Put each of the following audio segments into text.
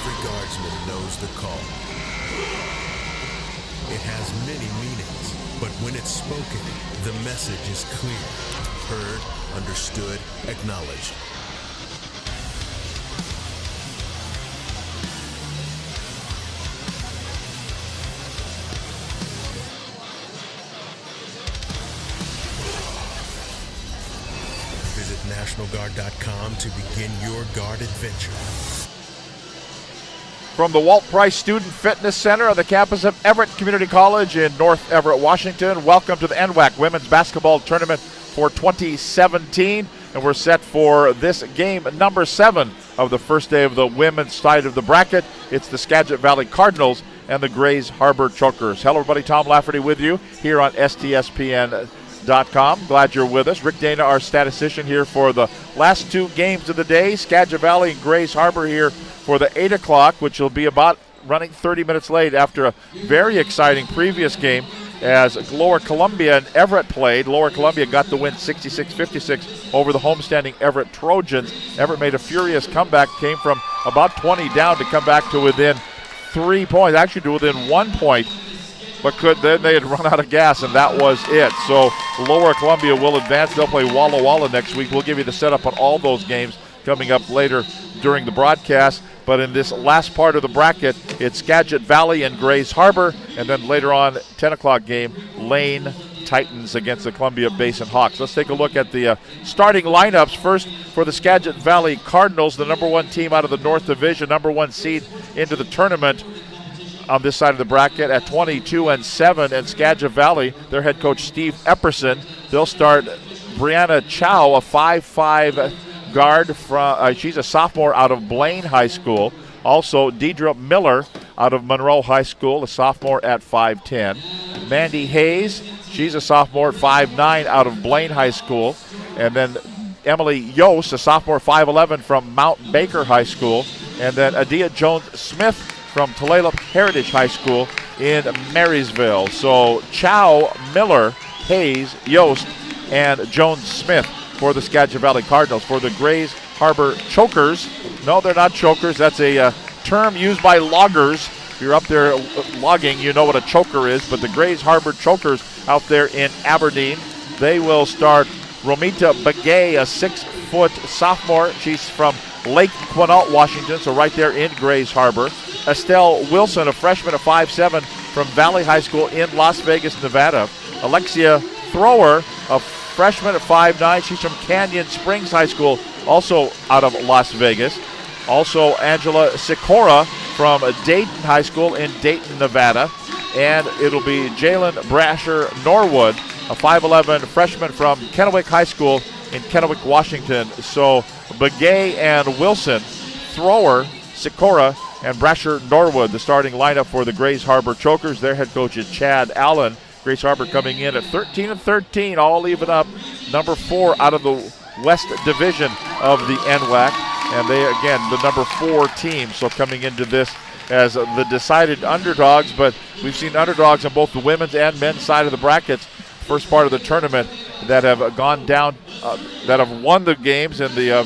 Every guardsman knows the call. It has many meanings, but when it's spoken, the message is clear. Heard, understood, acknowledged. Visit NationalGuard.com to begin your Guard adventure. From the Walt Price Student Fitness Center on the campus of Everett Community College in North Everett, Washington, welcome to the NWAC Women's Basketball Tournament for 2017. And we're set for this game number 7 of the first day of the women's side of the bracket. It's the Skagit Valley Cardinals and the Grays Harbor Chokers. Hello, everybody. Tom Lafferty with you here on STSPN.com. Glad you're with us. Rick Dana, our statistician, here for the last 2 games of the day. Skagit Valley and Grays Harbor here for the 8 o'clock, which will be about running 30 minutes late after a very exciting previous game as Lower Columbia and Everett played. Lower Columbia got the win 66-56 over the homestanding Everett Trojans. Everett made a furious comeback, came from about 20 down to come back to within 3 points, actually to within 1 point, but then they had run out of gas, and that was it. So Lower Columbia will advance. They'll play Walla next week. We'll give you the setup on all those games coming up later during the broadcast. But in this last part of the bracket, it's Skagit Valley and Grays Harbor, and then later on, 10 o'clock game, Lane Titans against the Columbia Basin Hawks. Let's take a look at the starting lineups. First, for the Skagit Valley Cardinals, the number 1 team out of the North Division, number 1 seed into the tournament on this side of the bracket at 22-7. And Skagit Valley, their head coach Steve Epperson, they'll start Brianna Chow, a 5'5" guard from she's a sophomore out of Blaine High School. Also Deidre Miller out of Monroe High School, a sophomore at 5'10". Mandy Hayes, she's a sophomore at 5'9" out of Blaine High School. And then Emily Yost, a sophomore 5'11" from Mount Baker High School. And then Adia Jones-Smith from Tulalip Heritage High School in Marysville. So Chow, Miller, Hayes, Yost, and Jones-Smith for the Skagit Valley Cardinals. For the Grays Harbor Chokers, no, they're not chokers. That's a term used by loggers. If you're up there logging, you know what a choker is. But the Grays Harbor Chokers out there in Aberdeen, they will start Romita Begay, a 6-foot sophomore. She's from Lake Quinault, Washington, so right there in Grays Harbor. Estelle Wilson, a freshman at 5'7" from Valley High School in Las Vegas, Nevada. Alexia Thrower, a freshman at 5'9". She's from Canyon Springs High School, also out of Las Vegas. Also Angela Sikora from Dayton High School in Dayton, Nevada. And it'll be Jalen Brasher Norwood, a 5'11" freshman from Kennewick High School in Kennewick, Washington. So Begay and Wilson, Thrower, Sikora, and Brasher Norwood, the starting lineup for the Grays Harbor Chokers. Their head coach is Chad Allen. Grays Harbor coming in at 13-13, all even up. Number 4 out of the West Division of the NWAC. And they, again, the number 4 team. So coming into this as the decided underdogs. But we've seen underdogs on both the women's and men's side of the brackets, first part of the tournament, that have gone down, that have won the games, and the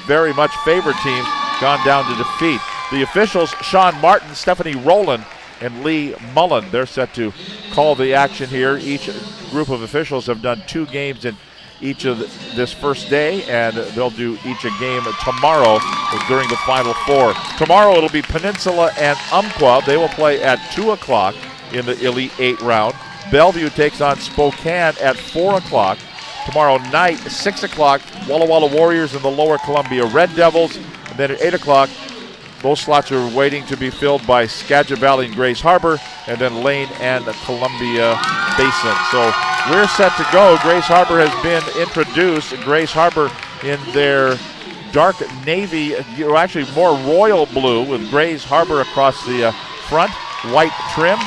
very much favored teams gone down to defeat. The officials, Sean Martin, Stephanie Rowland, and Lee Mullen, they're set to call the action here. Each group of officials have done 2 games in each of this first day, and they'll do each a game tomorrow during the Final 4. Tomorrow it'll be Peninsula and Umpqua. They will play at 2 o'clock in the Elite 8 round. Bellevue takes on Spokane at 4 o'clock. Tomorrow night, 6 o'clock, Walla Walla Warriors and the Lower Columbia Red Devils. And then at 8 o'clock, those slots are waiting to be filled by Skagit Valley and Grays Harbor, and then Lane and Columbia Basin. So we're set to go. Grays Harbor has been introduced. Grays Harbor in their dark navy, actually more royal blue, with Grays Harbor across the front, white trim.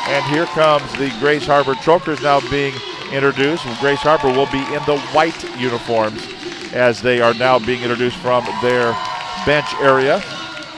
And here comes the Grays Harbor Chokers now being introduced. Grays Harbor will be in the white uniforms as they are now being introduced from their bench area.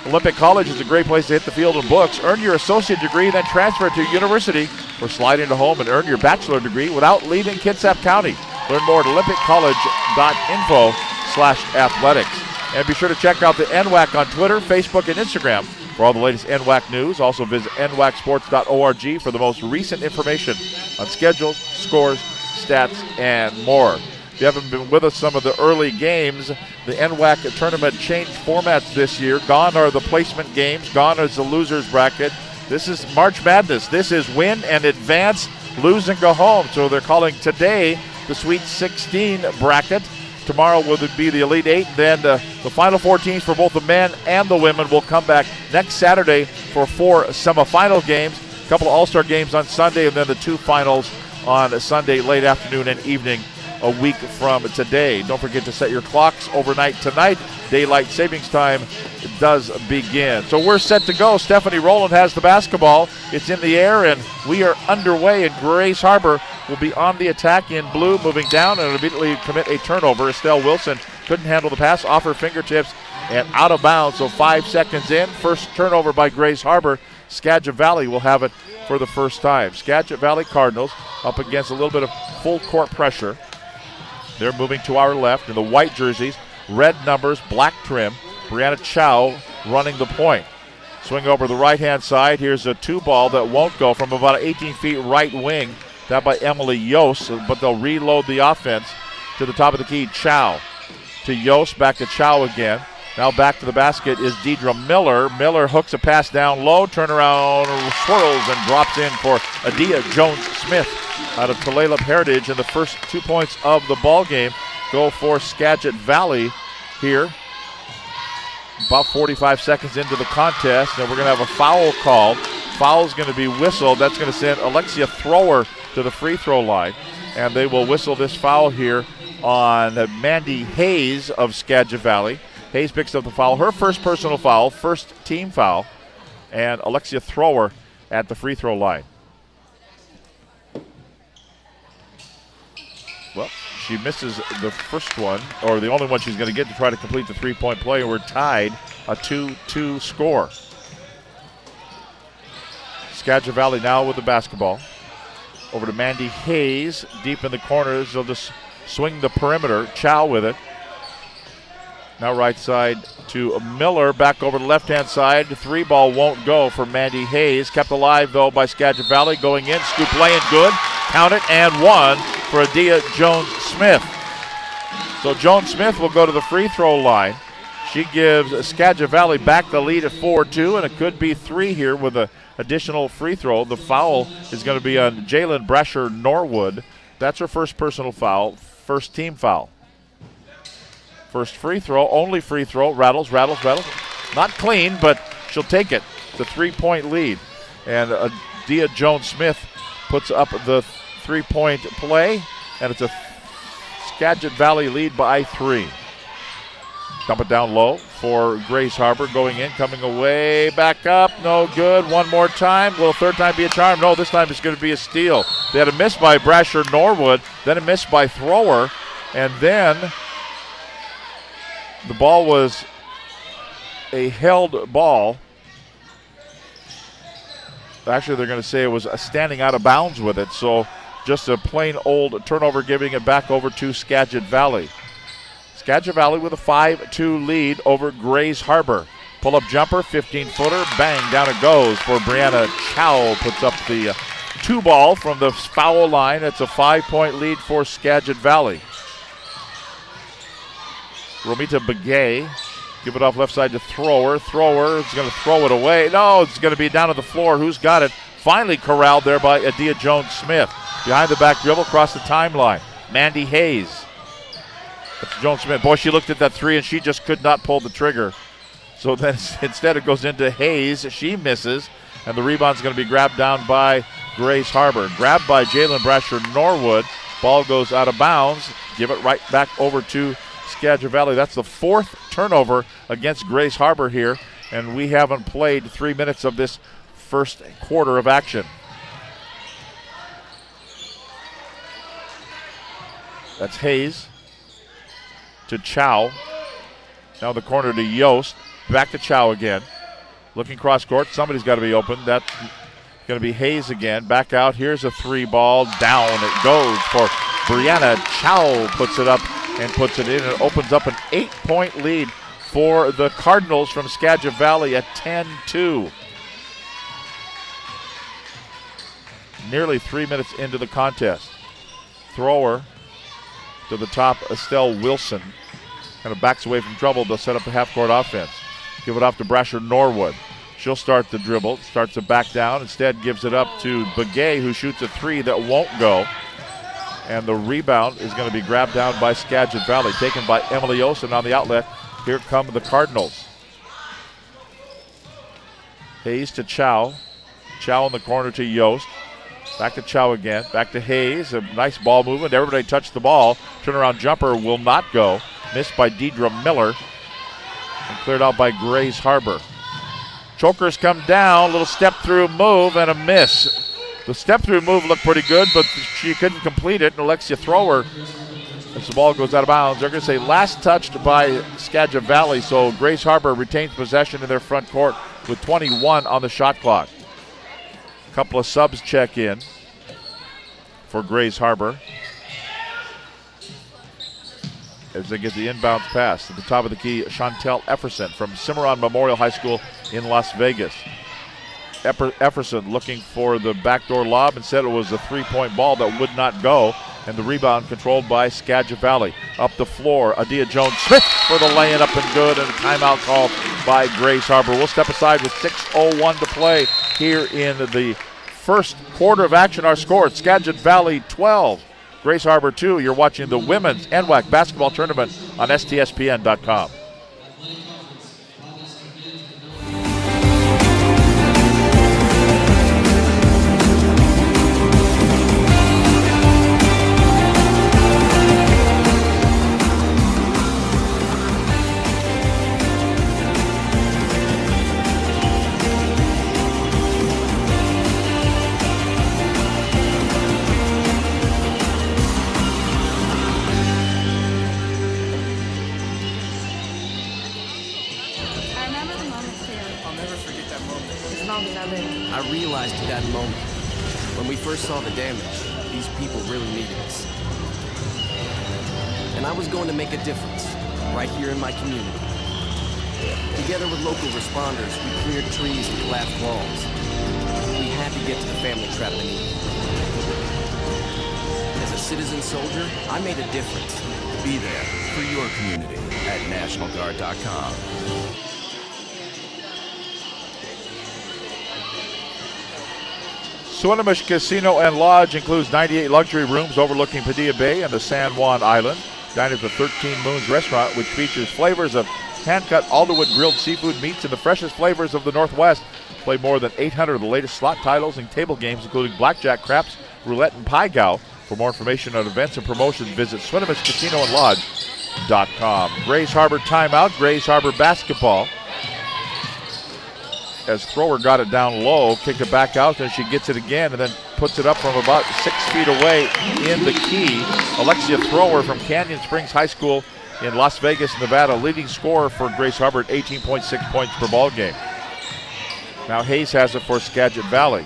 Olympic College is a great place to hit the field in books. Earn your associate degree, then transfer to university, or slide into home and earn your bachelor degree without leaving Kitsap County. Learn more at olympiccollege.info/athletics. And be sure to check out the NWAC on Twitter, Facebook, and Instagram for all the latest NWAC news. Also visit nwacsports.org for the most recent information on schedules, scores, stats, and more. If you haven't been with us some of the early games, the NWAC tournament changed formats this year. Gone are the placement games. Gone is the losers bracket. This is March Madness. This is win and advance, lose and go home. So they're calling today the Sweet 16 bracket. Tomorrow will be the Elite Eight. Then the Final Four teams for both the men and the women will come back next Saturday for 4 semifinal games. A couple of All-Star games on Sunday, and then the 2 finals on Sunday late afternoon and evening a week from today. Don't forget to set your clocks overnight tonight. Daylight savings time does begin. So we're set to go. Stephanie Rowland has the basketball. It's in the air, and we are underway, and Grace Harbor will be on the attack in blue, moving down and immediately commit a turnover. Estelle Wilson couldn't handle the pass off her fingertips and out of bounds. So 5 seconds in, first turnover by Grace Harbor. Skagit Valley will have it for the first time. Skagit Valley Cardinals up against a little bit of full court pressure. They're moving to our left in the white jerseys, red numbers, black trim. Brianna Chow running the point. Swing over the right-hand side. Here's a 2-ball that won't go from about 18 feet right wing. That by Emily Yost, but they'll reload the offense to the top of the key. Chow to Yost, back to Chow again. Now back to the basket is Deidre Miller. Miller hooks a pass down low, turnaround, swirls, and drops in for Adia Jones-Smith out of Tulalip Heritage. And the first 2 points of the ball game go for Skagit Valley here. About 45 seconds into the contest, and we're going to have a foul called. Foul's going to be whistled. That's going to send Alexia Thrower to the free throw line. And they will whistle this foul here on Mandy Hayes of Skagit Valley. Hayes picks up the foul, her first personal foul, first team foul, and Alexia Thrower at the free throw line. Well, she misses the first one, or the only one she's going to get to try to complete the three-point play. We're tied, a 2-2 score. Skagit Valley now with the basketball. Over to Mandy Hayes, deep in the corners. They'll just swing the perimeter. Chow with it. Now right side to Miller, back over the left-hand side. The 3-ball won't go for Mandy Hayes. Kept alive, though, by Skagit Valley. Going in, scoop laying good. Count it, and 1 for Adia Jones-Smith. So Jones-Smith will go to the free throw line. She gives Skagit Valley back the lead at 4-2, and it could be 3 here with an additional free throw. The foul is going to be on Jalen Brasher Norwood. That's her first personal foul, first team foul. First free throw, only free throw, rattles. Not clean, but she'll take it. It's a 3-point lead. And Adia Jones-Smith puts up the 3-point play, and it's a Skagit Valley lead by 3. Dump it down low for Grace Harbor, going in, coming away, back up, no good. One more time. Will a third time be a charm? No, this time it's going to be a steal. They had a miss by Brasher Norwood, then a miss by Thrower, and then the ball was a held ball. Actually, they're going to say it was a standing out of bounds with it, so just a plain old turnover, giving it back over to Skagit Valley. Skagit Valley with a 5-2 lead over Grace Harbor. Pull-up jumper, 15-footer, bang, down it goes for Brianna Chow. Puts up the 2-ball from the foul line. It's a 5-point lead for Skagit Valley. Romita Begay, give it off left side to Thrower. Thrower is going to throw it away. No, it's going to be down to the floor. Who's got it? Finally corralled there by Adia Jones-Smith. Behind the back dribble, across the timeline. Mandy Hayes. That's Jones-Smith. Boy, she looked at that 3 and she just could not pull the trigger. So then instead it goes into Hayes. She misses, and the rebound's going to be grabbed down by Grace Harbor. Grabbed by Jalen Brasher Norwood. Ball goes out of bounds. Give it right back over to Skagit Valley. That's the 4th turnover against Grace Harbor here, and we haven't played 3 minutes of this first quarter of action. That's Hayes to Chow. Now the corner to Yost. Back to Chow again. Looking cross court. Somebody's got to be open. That's going to be Hayes again. Back out. Here's a 3-ball. Down it goes for Brianna Chow. Puts it up and puts it in. It opens up an 8-point lead for the Cardinals from Skagit Valley at 10-2. Nearly 3 minutes into the contest. Thrower to the top, Estelle Wilson. Kind of backs away from trouble. They'll set up the half-court offense. Give it off to Brasher Norwood. She'll start the dribble, starts to back down. Instead gives it up to Begay, who shoots a three that won't go. And the rebound is going to be grabbed down by Skagit Valley, taken by Emily Olsen on the outlet. Here come the Cardinals. Hayes to Chow. Chow in the corner to Yost. Back to Chow again. Back to Hayes. A nice ball movement. Everybody touched the ball. Turnaround jumper will not go. Missed by Deidre Miller. And cleared out by Grace Harbor. Chokers come down. Little step-through move and a miss. The step-through move looked pretty good, but she couldn't complete it. And Alexia Thrower, as the ball goes out of bounds, they're going to say last touched by Skagit Valley, so Grace Harbor retains possession in their front court with 21 on the shot clock. A couple of subs check in for Grace Harbor as they get the inbounds pass. At the top of the key, Chantel Efferson from Cimarron Memorial High School in Las Vegas. Efferson looking for the backdoor lob and said it was a three-point ball that would not go. And the rebound controlled by Skagit Valley. Up the floor, Adia Jones-Smith for the lay-in up and good, and a timeout call by Grace Harbor. We'll step aside with 6:01 to play here in the first quarter of action. Our score, Skagit Valley 12, Grace Harbor 2. You're watching the Women's NWAC Basketball Tournament on STSPN.com. Saw the damage. These people really needed us. And I was going to make a difference right here in my community. Together with local responders, we cleared trees and collapsed walls. We had to get to the family trapped beneath. As a citizen soldier, I made a difference. Be there for your community at NationalGuard.com. Swinomish Casino and Lodge includes 98 luxury rooms overlooking Padilla Bay and the San Juan Island. Dine at the 13 Moons restaurant, which features flavors of hand-cut Alderwood grilled seafood meats and the freshest flavors of the Northwest. Play more than 800 of the latest slot titles and table games, including blackjack, craps, roulette, and pie gow. For more information on events and promotions, visit SwinomishCasinoandLodge.com. Grace Harbor timeout. Grace Harbor basketball. As Thrower got it down low, kicked it back out, and she gets it again and then puts it up from about 6 feet away in the key. Alexia Thrower from Canyon Springs High School in Las Vegas, Nevada, leading scorer for Grace Harbor at 18.6 points per ball game. Now Hayes has it for Skagit Valley.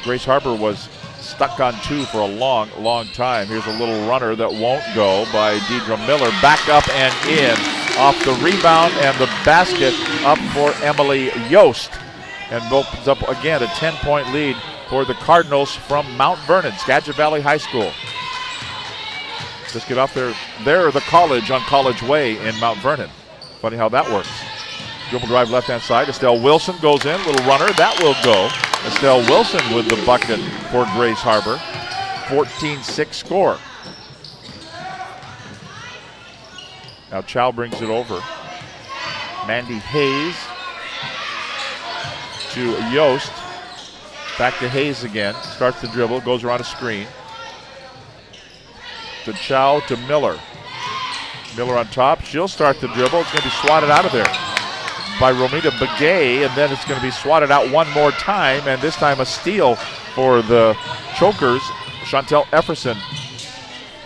Grace Harbor was stuck on two for a long, long time. Here's a little runner that won't go by Deidre Miller. Back up and in. Off the rebound and the basket up for Emily Yost. And opens up again a 10-point lead for the Cardinals from Mount Vernon, Skagit Valley High School. Just get off there. They're the college on College Way in Mount Vernon. Funny how that works. Dribble drive left-hand side. Estelle Wilson goes in. Little runner. That will go. Estelle Wilson with the bucket for Grace Harbor. 14-6 score. Now Chow brings it over. Mandy Hayes to Yost. Back to Hayes again. Starts the dribble, goes around a screen. To Chow to Miller. Miller on top. She'll start the dribble. It's going to be swatted out of there by Romita Begay, and then it's going to be swatted out one more time, and this time a steal for the Chokers. Chantel Efferson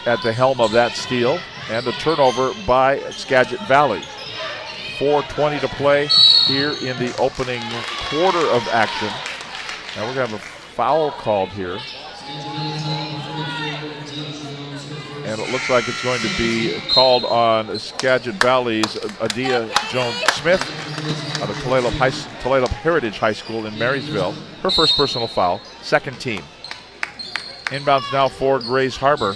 at the helm of that steal. And the turnover by Skagit Valley. 4:20 to play here in the opening quarter of action. Now we're going to have a foul called here. And And it looks like it's going to be called on Skagit Valley's Adia Jones-Smith out of Tulalip Heritage High School in Marysville. Her first personal foul, second team. Inbounds now for Grays Harbor.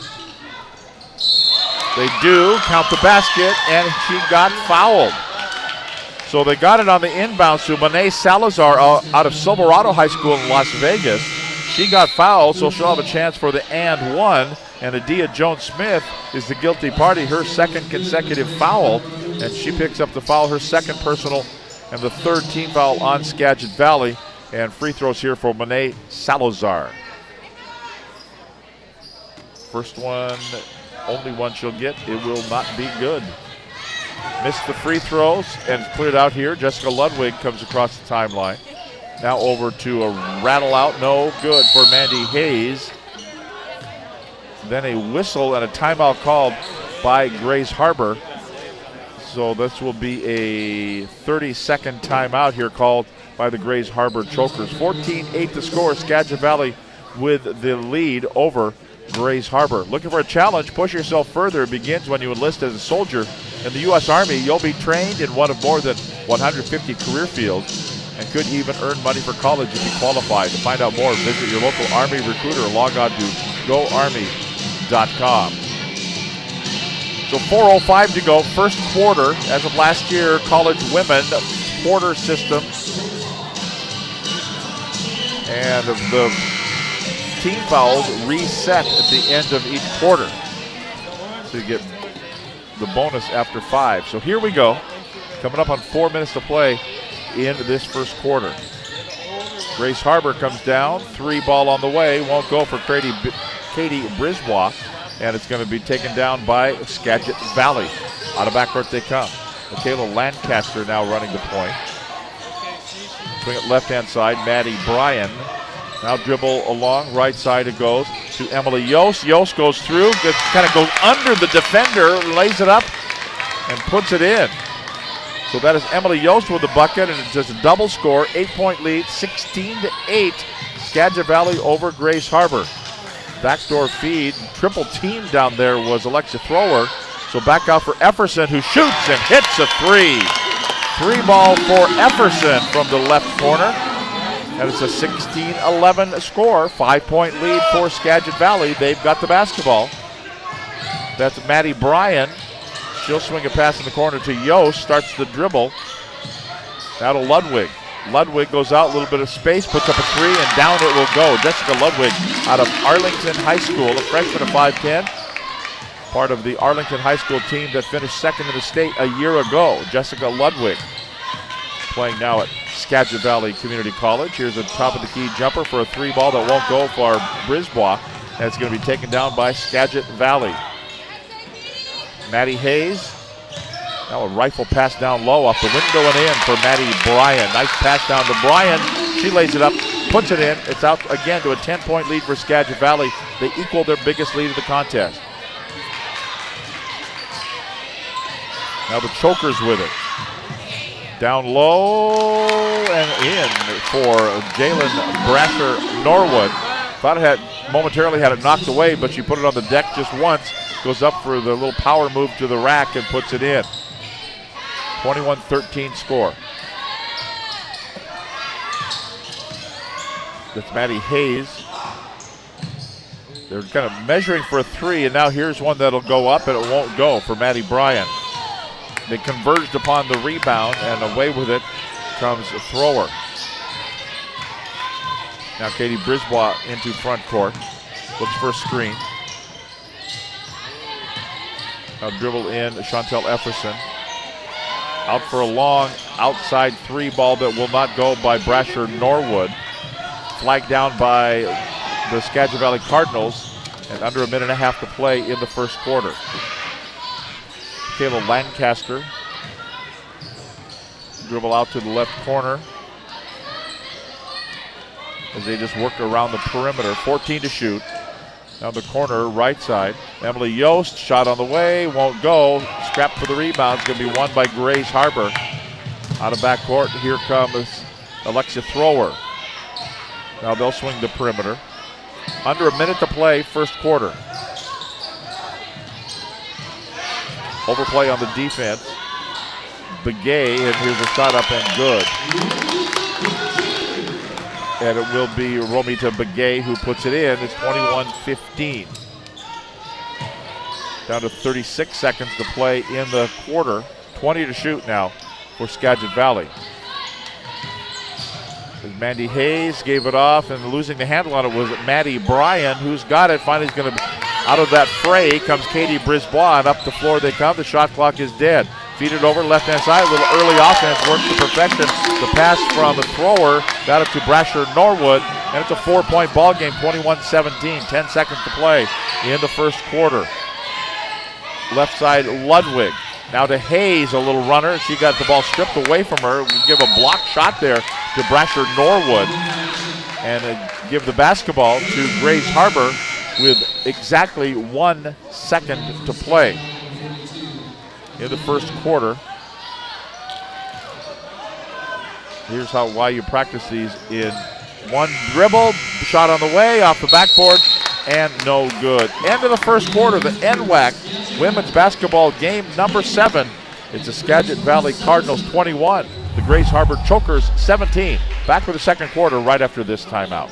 They do count the basket, and she got fouled. So they got it on the inbound to Monet Salazar out of Silverado High School in Las Vegas. She got fouled, so she'll have a chance for the and one. And Adia Jones-Smith is the guilty party, her second consecutive foul. And she picks up the foul, her second personal, and the third team foul on Skagit Valley. And free throws here for Monet Salazar. First one, only one she'll get. It will not be good. Missed the free throws and cleared out here. Jessica Ludwig comes across the timeline. Now over to a rattle out. No good for Mandy Hayes. Then a whistle and a timeout called by Grays Harbor. So this will be a 30-second timeout here called by the Grays Harbor Chokers. 14-8 to score. Skagit Valley with the lead over Grays Harbor. Looking for a challenge? Push yourself further. It begins when you enlist as a soldier in the U.S. Army. You'll be trained in one of more than 150 career fields and could even earn money for college if you qualify. To find out more, visit your local Army recruiter or log on to GoArmy.com. So 4:05 to go, first quarter. As of last year, college women quarter system. And the team fouls reset at the end of each quarter. So you get the bonus after 5. So here we go. Coming up on 4 minutes to play in this first quarter. Grays Harbor comes down. 3 ball on the way. Won't go for Katie Brisbois. And it's going to be taken down by Skagit Valley. Out of backcourt they come. Michaela Lancaster now running the point. Swing it left-hand side. Maddie Bryan. Now dribble along, right side it goes to Emily Yost. Yost goes through, kind of goes under the defender, lays it up, and puts it in. So that is Emily Yost with the bucket, and it's just a double score, 8-point lead, 16-8. Skagit Valley over Grays Harbor. Backdoor feed, triple team down there was Alexia Thrower. So back out for Efferson, who shoots and hits a 3. 3 ball for Efferson from the left corner. And it's a 16-11 score, 5-point lead for Skagit Valley. They've got the basketball. That's Maddie Bryan. She'll swing a pass in the corner to Yost, starts the dribble. Now to Ludwig. Ludwig goes out, a little bit of space, puts up a 3, and down it will go. Jessica Ludwig out of Arlington High School, a freshman of 5'10", part of the Arlington High School team that finished second in the state a year ago. Jessica Ludwig playing now at Skagit Valley Community College. Here's a top of the key jumper for a 3 ball that won't go for Brisbois. And it's going to be taken down by Skagit Valley. Maddie Hayes. Now a rifle pass down low off the window and in for Maddie Bryan. Nice pass down to Bryan. She lays it up, puts it in. It's out again to a 10-point lead for Skagit Valley. They equal their biggest lead of the contest. Now the Chokers with it. Down low and in for Jalen Brasher Norwood. Thought it had momentarily had it knocked away, but she put it on the deck just once. Goes up for the little power move to the rack and puts it in. 21-13 score. That's Maddie Hayes. They're kind of measuring for a 3, and now here's one that'll go up, and it won't go for Maddie Bryan. They converged upon the rebound, and away with it comes a Thrower. Now Katie Brisbois into front court. Looks for a screen. Now dribble in Chantel Efferson. Out for a long outside 3 ball that will not go by Brasher Norwood. Flagged down by the Skagit Valley Cardinals, and under a minute and a half to play in the first quarter. Kayla Lancaster. Dribble out to the left corner as they just work around the perimeter. 14 to shoot. Now the corner, right side. Emily Yost, shot on the way, won't go. Scrap for the rebound. It's going to be won by Grays Harbor. Out of backcourt, here comes Alexia Thrower. Now they'll swing the perimeter. Under a minute to play, first quarter. Overplay on the defense. Begay, and here's a shot up and good. And it will be Romita Begay who puts it in. It's 21-15. Down to 36 seconds to play in the quarter. 20 to shoot now for Skagit Valley. As Mandy Hayes gave it off, and losing the handle on it was Maddie Bryan, who's got it. Finally, going to out of that fray comes Katie Brisbois, and up the floor they come. The shot clock is dead. Feed it over left-hand side. A little early offense works to perfection. The pass from the thrower got it to Brasher Norwood, and it's a 4-point ball game. 21-17. 10 seconds to play in the first quarter. Left side Ludwig. Now to Hayes, a little runner. She got the ball stripped away from her. We give a block shot there to Brasher Norwood, and give the basketball to Grays Harbor with exactly 1 second to play in the first quarter. Here's why you practice these in one dribble. Shot on the way, off the backboard, and no good. End of the first quarter, the NWAC women's basketball game number 7. It's the Skagit Valley Cardinals 21, the Grays Harbor Chokers 17. Back for the second quarter right after this timeout.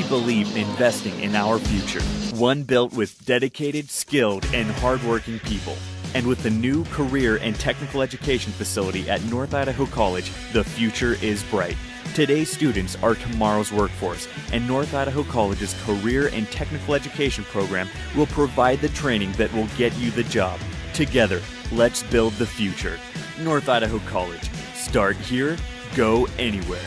Believe in investing in our future. One built with dedicated, skilled, and hardworking people. And with the new career and technical education facility at North Idaho College, the future is bright. Today's students are tomorrow's workforce, and North Idaho College's career and technical education program will provide the training that will get you the job. Together, let's build the future. North Idaho College. Start here, go anywhere.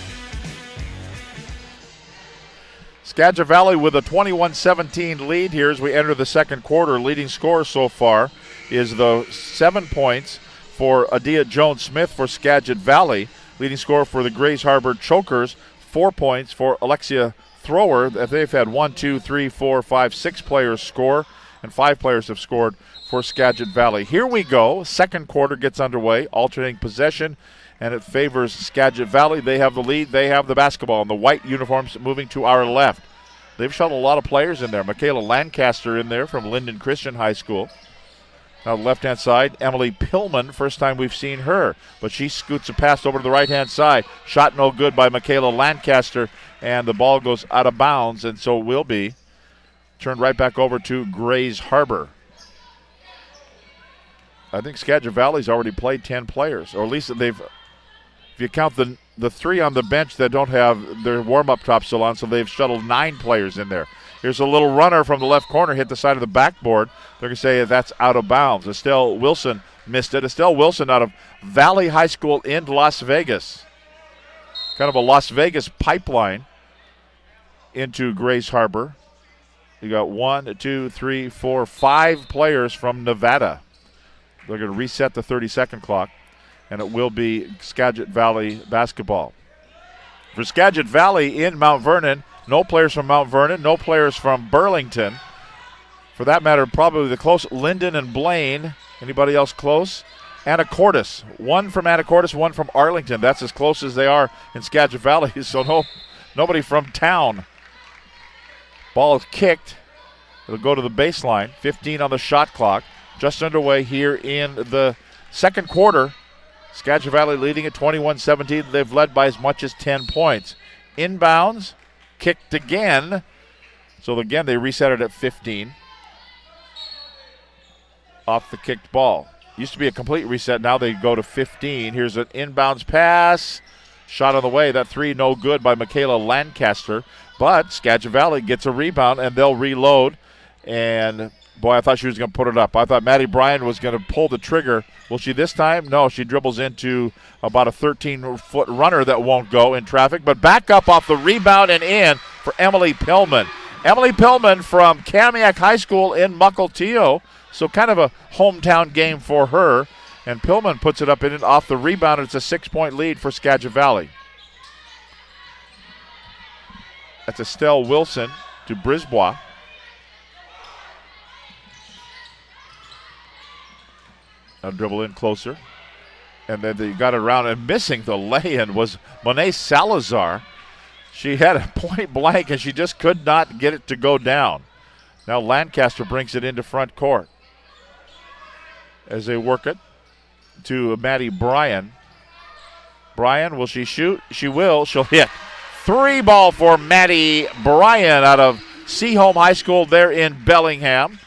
Skagit Valley with a 21-17 lead here as we enter the second quarter. Leading scorer so far is the 7 points for Adia Jones-Smith for Skagit Valley. Leading scorer for the Grays Harbor Chokers, 4 points for Alexia Thrower. They've had 1, 2, 3, 4, 5, 6 players score, and 5 players have scored for Skagit Valley. Here we go. Second quarter gets underway, alternating possession, and it favors Skagit Valley. They have the lead. They have the basketball, and the white uniforms moving to our left. They've shot a lot of players in there. Michaela Lancaster in there from Linden Christian High School. Now the left-hand side, Emily Pillman, first time we've seen her, but she scoots a pass over to the right-hand side. Shot no good by Michaela Lancaster, and the ball goes out of bounds, and so it will be turned right back over to Grays Harbor. I think Skagit Valley's already played 10 players, or at least they've, if you count the 3 on the bench that don't have their warm-up top still on, so they've shuttled 9 players in there. Here's a little runner from the left corner, hit the side of the backboard. They're going to say that's out of bounds. Estelle Wilson missed it. Estelle Wilson out of Valley High School in Las Vegas. Kind of a Las Vegas pipeline into Grays Harbor. You got 1, 2, 3, 4, 5 players from Nevada. They're going to reset the 30-second clock, and it will be Skagit Valley basketball. For Skagit Valley in Mount Vernon, no players from Mount Vernon, no players from Burlington. For that matter, probably the close, Linden and Blaine. Anybody else close? Anacortes. 1 from Anacortes, 1 from Arlington. That's as close as they are in Skagit Valley, so nobody from town. Ball is kicked. It'll go to the baseline. 15 on the shot clock. Just underway here in the second quarter. Skagit Valley leading at 21-17. They've led by as much as 10 points. Inbounds, kicked again. So again, they reset it at 15. Off the kicked ball. Used to be a complete reset. Now they go to 15. Here's an inbounds pass. Shot on the way. That 3 no good by Michaela Lancaster. But Skagit Valley gets a rebound, and they'll reload. And boy, I thought she was going to put it up. I thought Maddie Bryan was going to pull the trigger. Will she this time? No, she dribbles into about a 13-foot runner that won't go in traffic. But back up off the rebound and in for Emily Pillman. Emily Pillman from Kamiak High School in Mukilteo. So kind of a hometown game for her. And Pillman puts it up in it off the rebound. It's a 6-point lead for Skagit Valley. That's Estelle Wilson to Brisbois. Now dribble in closer. And then they got it around, and missing the lay-in was Monet Salazar. She had a point blank, and she just could not get it to go down. Now Lancaster brings it into front court as they work it to Maddie Bryan. Bryan, will she shoot? She will. She'll hit. 3 ball for Maddie Bryan out of Seaholm High School there in Bellingham.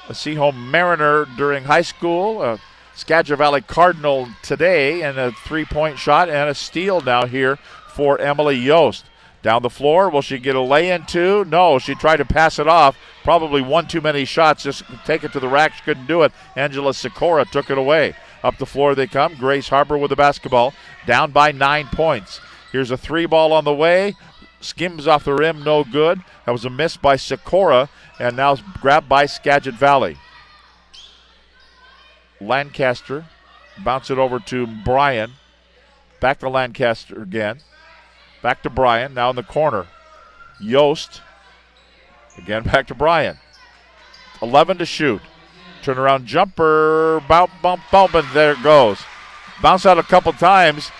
A Seaholm Mariner during high school, a Skagit Valley Cardinal today, and a 3-point shot and a steal now here for Emily Yost. Down the floor, will she get a lay-in too? No, she tried to pass it off. Probably one too many shots, just take it to the rack. She couldn't do it. Angela Sikora took it away. Up the floor they come. Grace Harbor with the basketball, down by 9 points. Here's a 3 ball on the way. Skims off the rim, no good. That was a miss by Sikora, and now grabbed by Skagit Valley. Lancaster bounce it over to Bryan. Back to Lancaster again. Back to Bryan, now in the corner. Yost. Again back to Bryan. 11 to shoot. Turnaround jumper. Bump, and there it goes. Bounce out a couple times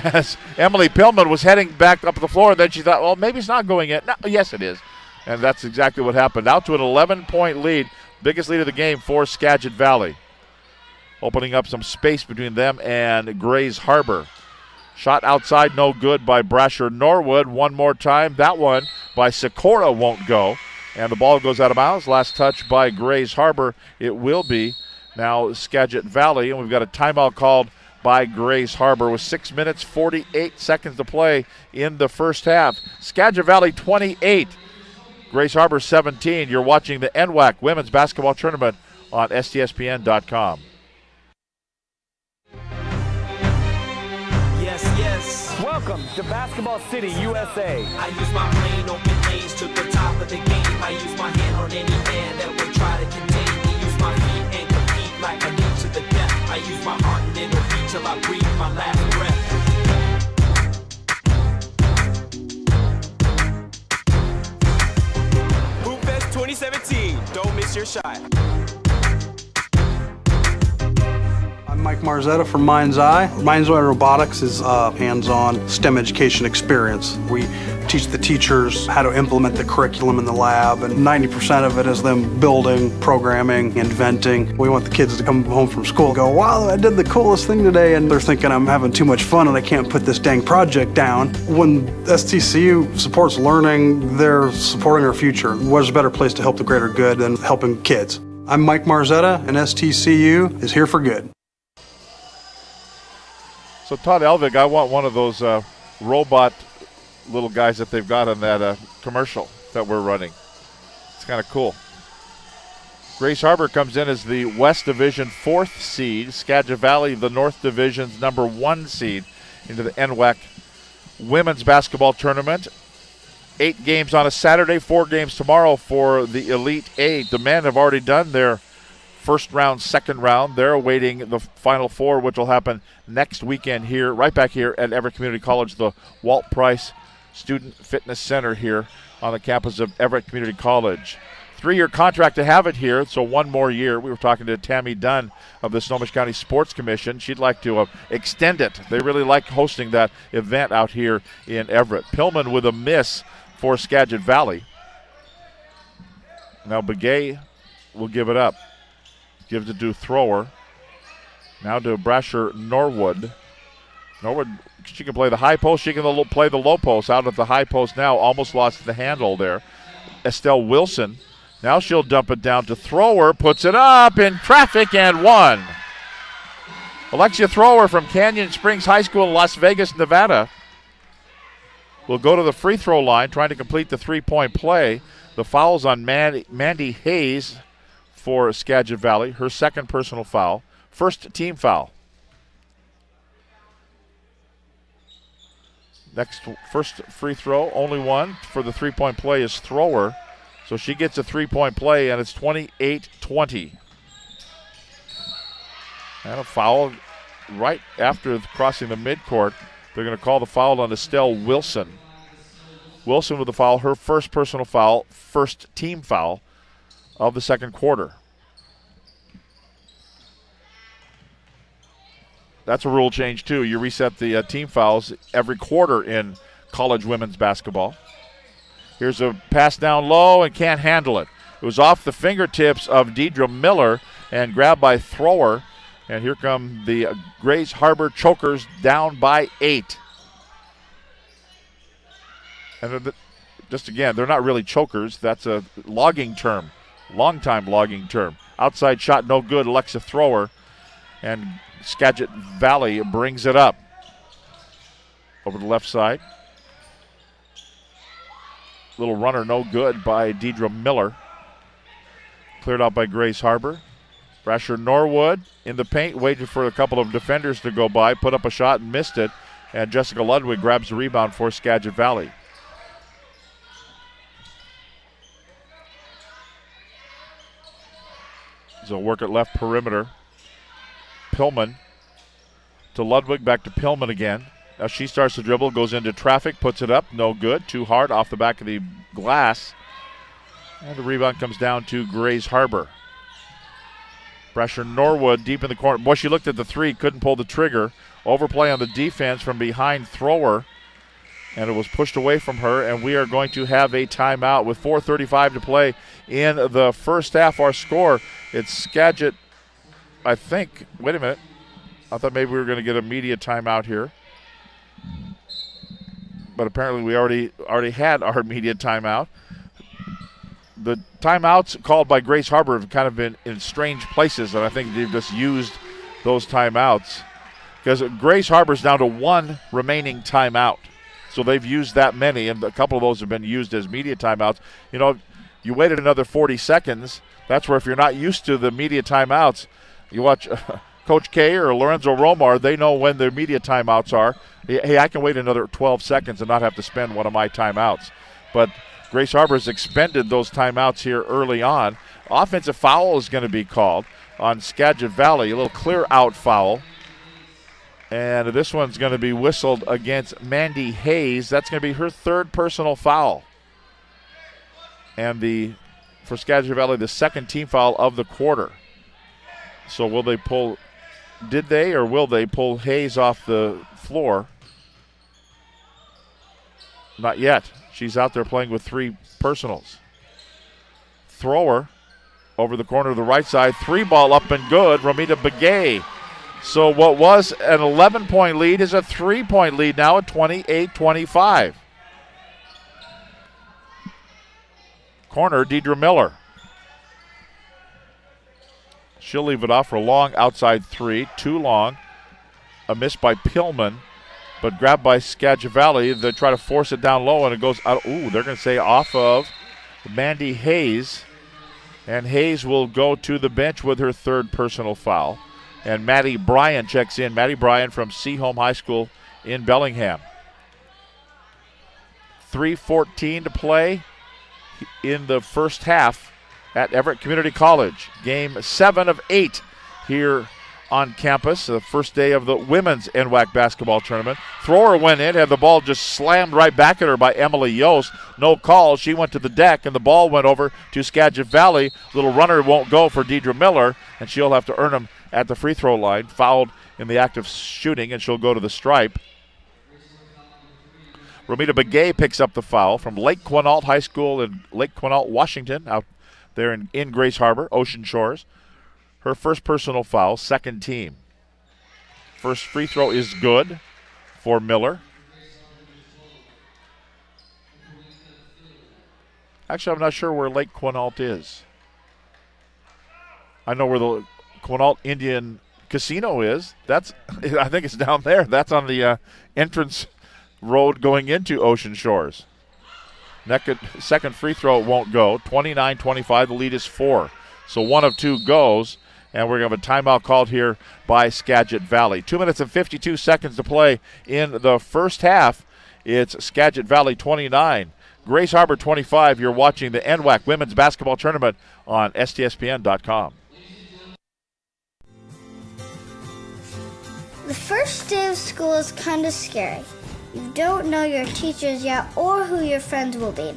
as Emily Pillman was heading back up the floor. Then she thought, well, maybe it's not going in. No, yes, it is. And that's exactly what happened. Out to an 11-point lead. Biggest lead of the game for Skagit Valley. Opening up some space between them and Grays Harbor. Shot outside, no good by Brasher Norwood. One more time. That one by Sikora won't go. And the ball goes out of bounds. Last touch by Grays Harbor. It will be now Skagit Valley. And we've got a timeout called by Grays Harbor with 6 minutes, 48 seconds to play in the first half. Skagit Valley 28, Grays Harbor 17. You're watching the NWAC Women's Basketball Tournament on STSPN.com. Welcome to Basketball City, USA. I use my brain, open lanes to the top of the game. I use my hand on any man that would try to contain me. Use my feet and compete like I need to the death. I use my heart and it'll beat till I breathe my last breath. Hoop Fest 2017. Don't miss your shot. I'm Mike Marzetta from Mind's Eye. Mind's Eye Robotics is a hands-on STEM education experience. We teach the teachers how to implement the curriculum in the lab, and 90% of it is them building, programming, inventing. We want the kids to come home from school and go, wow, I did the coolest thing today, and they're thinking I'm having too much fun and I can't put this dang project down. When STCU supports learning, they're supporting our future. What's a better place to help the greater good than helping kids? I'm Mike Marzetta, and STCU is here for good. So Todd Elvig, I want one of those robot little guys that they've got on that commercial that we're running. It's kind of cool. Grace Harbor comes in as the West Division 4th seed. Skagit Valley, the North Division's number 1 seed into the NWAC Women's Basketball Tournament. 8 games on a Saturday, 4 games tomorrow for the Elite 8. The men have already done their first round, second round. They're awaiting the Final Four, which will happen next weekend here, right back here at Everett Community College, the Walt Price Student Fitness Center here on the campus of Everett Community College. 3-year contract to have it here, so 1 more year. We were talking to Tammy Dunn of the Snohomish County Sports Commission. She'd like to extend it. They really like hosting that event out here in Everett. Pillman with a miss for Skagit Valley. Now Begay will give it up. Gives it to Thrower. Now to Brasher Norwood. Norwood, she can play the high post. She can play the low post. Out at the high post now. Almost lost the handle there. Estelle Wilson. Now she'll dump it down to Thrower. Puts it up in traffic and one. Alexia Thrower from Canyon Springs High School in Las Vegas, Nevada, will go to the free throw line trying to complete the 3-point play. The foul's on Mandy Hayes for Skagit Valley, her second personal foul, first team foul. First free throw, only one for the three-point play is Thrower. So she gets a three-point play, and it's 28-20. And a foul right after crossing the midcourt. They're going to call the foul on Estelle Wilson. Wilson with the foul, her first personal foul, first team foul of the second quarter. That's a rule change, too. You reset the team fouls every quarter in college women's basketball. Here's a pass down low and can't handle it. It was off the fingertips of Deidre Miller and grabbed by Thrower. And here come the Grays Harbor Chokers down by 8. And just again, they're not really chokers. That's a logging term, long-time logging term. Outside shot, no good, Alexa Thrower. And Skagit Valley brings it up. Over the left side. Little runner, no good by Deidre Miller. Cleared out by Grays Harbor. Brasher Norwood in the paint, waited for a couple of defenders to go by, put up a shot and missed it. And Jessica Ludwig grabs the rebound for Skagit Valley. So work at left perimeter. Pillman to Ludwig, back to Pillman again. Now she starts to dribble, goes into traffic, puts it up, no good. Too hard off the back of the glass. And the rebound comes down to Grays Harbor. Pressure Norwood deep in the corner. Boy, she looked at the three, couldn't pull the trigger. Overplay on the defense from behind Thrower. And it was pushed away from her, and we are going to have a timeout with 4:35 to play in the first half. Our score, it's Skagit, I think. Wait a minute. I thought maybe we were going to get a media timeout here. But apparently we already had our media timeout. The timeouts called by Grays Harbor have kind of been in strange places, and I think they've just used those timeouts. Because Grays Harbor's down to one remaining timeout. So they've used that many, and a couple of those have been used as media timeouts. You know, you waited another 40 seconds. That's where if you're not used to the media timeouts, you watch Coach K or Lorenzo Romar, they know when their media timeouts are. Hey, I can wait another 12 seconds and not have to spend one of my timeouts. But Grays Harbor has expended those timeouts here early on. Offensive foul is going to be called on Skagit Valley, a little clear out foul. And this one's going to be whistled against Mandy Hayes. That's going to be her third personal foul. And for Skagit Valley, the second team foul of the quarter. So will they pull, did they or will they pull Hayes off the floor? Not yet. She's out there playing with three personals. Thrower over the corner of the right side. Three ball up and good. Romita Begay. So what was an 11-point lead is a 3-point lead now at 28-25. Corner, Deidre Miller. She'll leave it off for a long outside three. Too long. A miss by Pillman, but grabbed by Skagit Valley. They try to force it down low, and it goes out. Ooh, they're going to say off of Mandy Hayes. And Hayes will go to the bench with her third personal foul. And Maddie Bryan checks in. Maddie Bryan from Seaholm High School in Bellingham. 3:14 to play in the first half at Everett Community College. Game 7 of 8 here on campus. The first day of the women's NWAC basketball tournament. Thrower went in, had the ball just slammed right back at her by Emily Yost. No call. She went to the deck, and the ball went over to Skagit Valley. Little runner won't go for Deidre Miller, and she'll have to earn them at the free throw line. Fouled in the act of shooting, and she'll go to the stripe. Romita Begay picks up the foul from Lake Quinault High School in Lake Quinault, Washington, out there in Grays Harbor, Ocean Shores. Her first personal foul, second team. First free throw is good for Miller. Actually, I'm not sure where Lake Quinault is. I know where the Quinault Indian Casino is. I think it's down there. That's on the entrance road going into Ocean Shores. Second free throw won't go. 29-25, the lead is 4. So one of two goes, and we're going to have a timeout called here by Skagit Valley. 2 minutes and 52 seconds to play in the first half. It's Skagit Valley 29, Grace Harbor 25. You're watching the NWAC Women's Basketball Tournament on STSPN.com. The first day of school is kind of scary. You don't know your teachers yet or who your friends will be.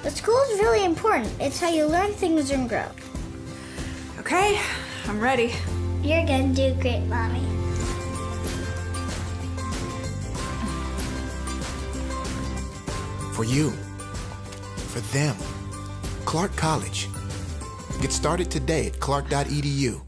But school is really important. It's how you learn things and grow. Okay, I'm ready. You're gonna do great, Mommy. For you, for them, Clark College. Get started today at clark.edu.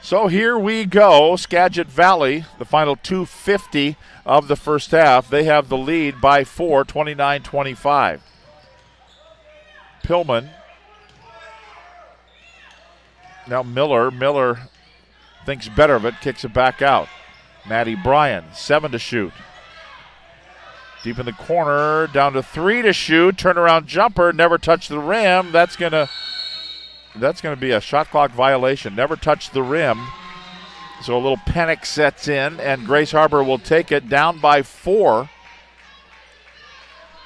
So here we go, Skagit Valley, the final 2:50 of the first half. They have the lead by 4, 29-25. Pillman. Now Miller thinks better of it, kicks it back out. Maddie Bryan, 7 to shoot. Deep in the corner, down to 3 to shoot. Turnaround jumper, never touched the rim. That's gonna be a shot clock violation. Never touched the rim. So a little panic sets in, and Grace Harbor will take it down by 4.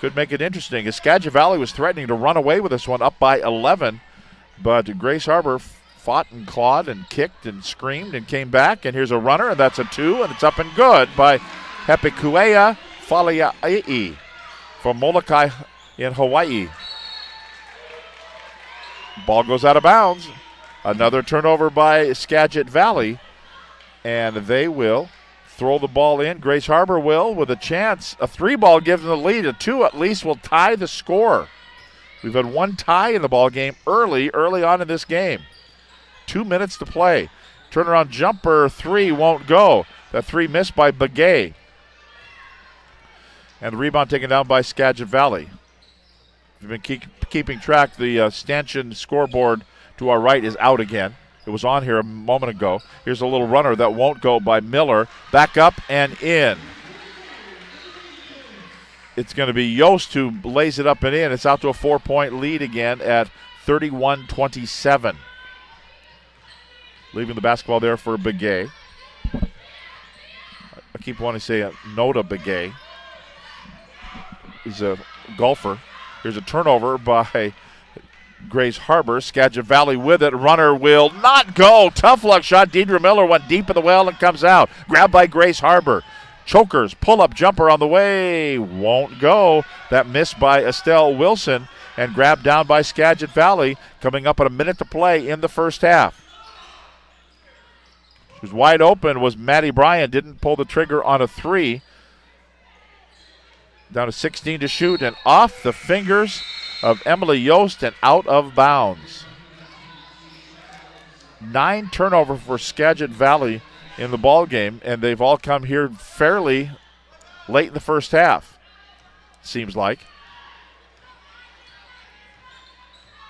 Could make it interesting. Skagit Valley was threatening to run away with this one, up by 11. But Grace Harbor fought and clawed and kicked and screamed and came back. And here's a runner, and that's a 2, and it's up and good by Hepekuea Falea'i from Molokai in Hawaii. Ball goes out of bounds. Another turnover by Skagit Valley, and they will throw the ball in. Grace Harbor will, with a chance. A 3 ball gives them the lead. A 2 at least will tie the score. We've had 1 tie in the ball game early on in this game. 2 minutes to play. Turnaround jumper 3 won't go. That 3 missed by Begay. And the rebound taken down by Skagit Valley. We've been keeping track. The stanchion scoreboard to our right is out again. It was on here a moment ago. Here's a little runner that won't go by Miller. Back up and in. It's going to be Yost who lays it up and in. It's out to a 4-point lead again at 31-27. Leaving the basketball there for Begay. I keep wanting to say Noda Begay. He's a golfer. Here's a turnover by Grace Harbor. Skagit Valley with it. Runner will not go. Tough luck shot. Deidre Miller went deep in the well and comes out. Grabbed by Grace Harbor. Chokers, pull-up jumper on the way. Won't go. That missed by Estelle Wilson and grabbed down by Skagit Valley. Coming up at a minute to play in the first half. She was wide open was Maddie Bryan. Didn't pull the trigger on a 3. Down to 16 to shoot and off the fingers of Emily Yost and out of bounds. 9 turnover for Skagit Valley in the ball game, and they've all come here fairly late in the first half, seems like.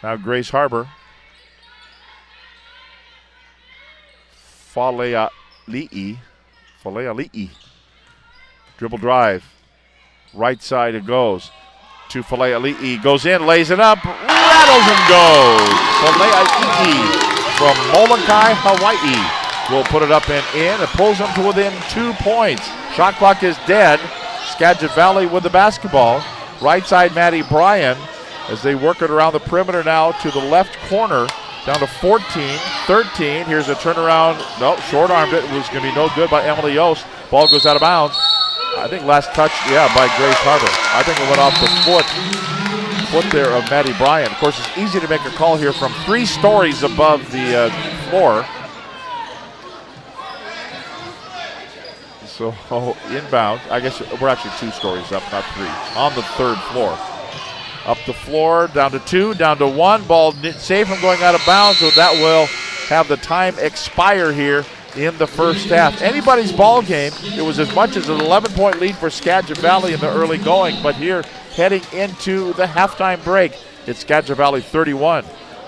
Now Grace Harbor. Falea'i. Dribble drive. Right side it goes to Falea'i. Goes in, lays it up, rattles and goes. Falea'i from Molokai, Hawaii will put it up and in. It pulls them to within 2 points. Shot clock is dead. Skagit Valley with the basketball. Right side Maddie Bryan as they work it around the perimeter now to the left corner. Down to 14-13. Here's a turnaround. No, short-armed it. It was going to be no good by Emily Yost. Ball goes out of bounds. I think last touch, by Grace Harbor. I think it went off the foot there of Maddie Bryan. Of course, it's easy to make a call here from 3 stories above the floor. So, inbound. I guess we're actually 2 stories up, not 3. On the 3rd floor. Up the floor, down to 2, down to 1. Ball safe from going out of bounds, so that will have the time expire here in the first half. Anybody's ball game. It was as much as an 11-point lead for Skagit Valley in the early going, but here heading into the halftime break, it's Skagit Valley 31,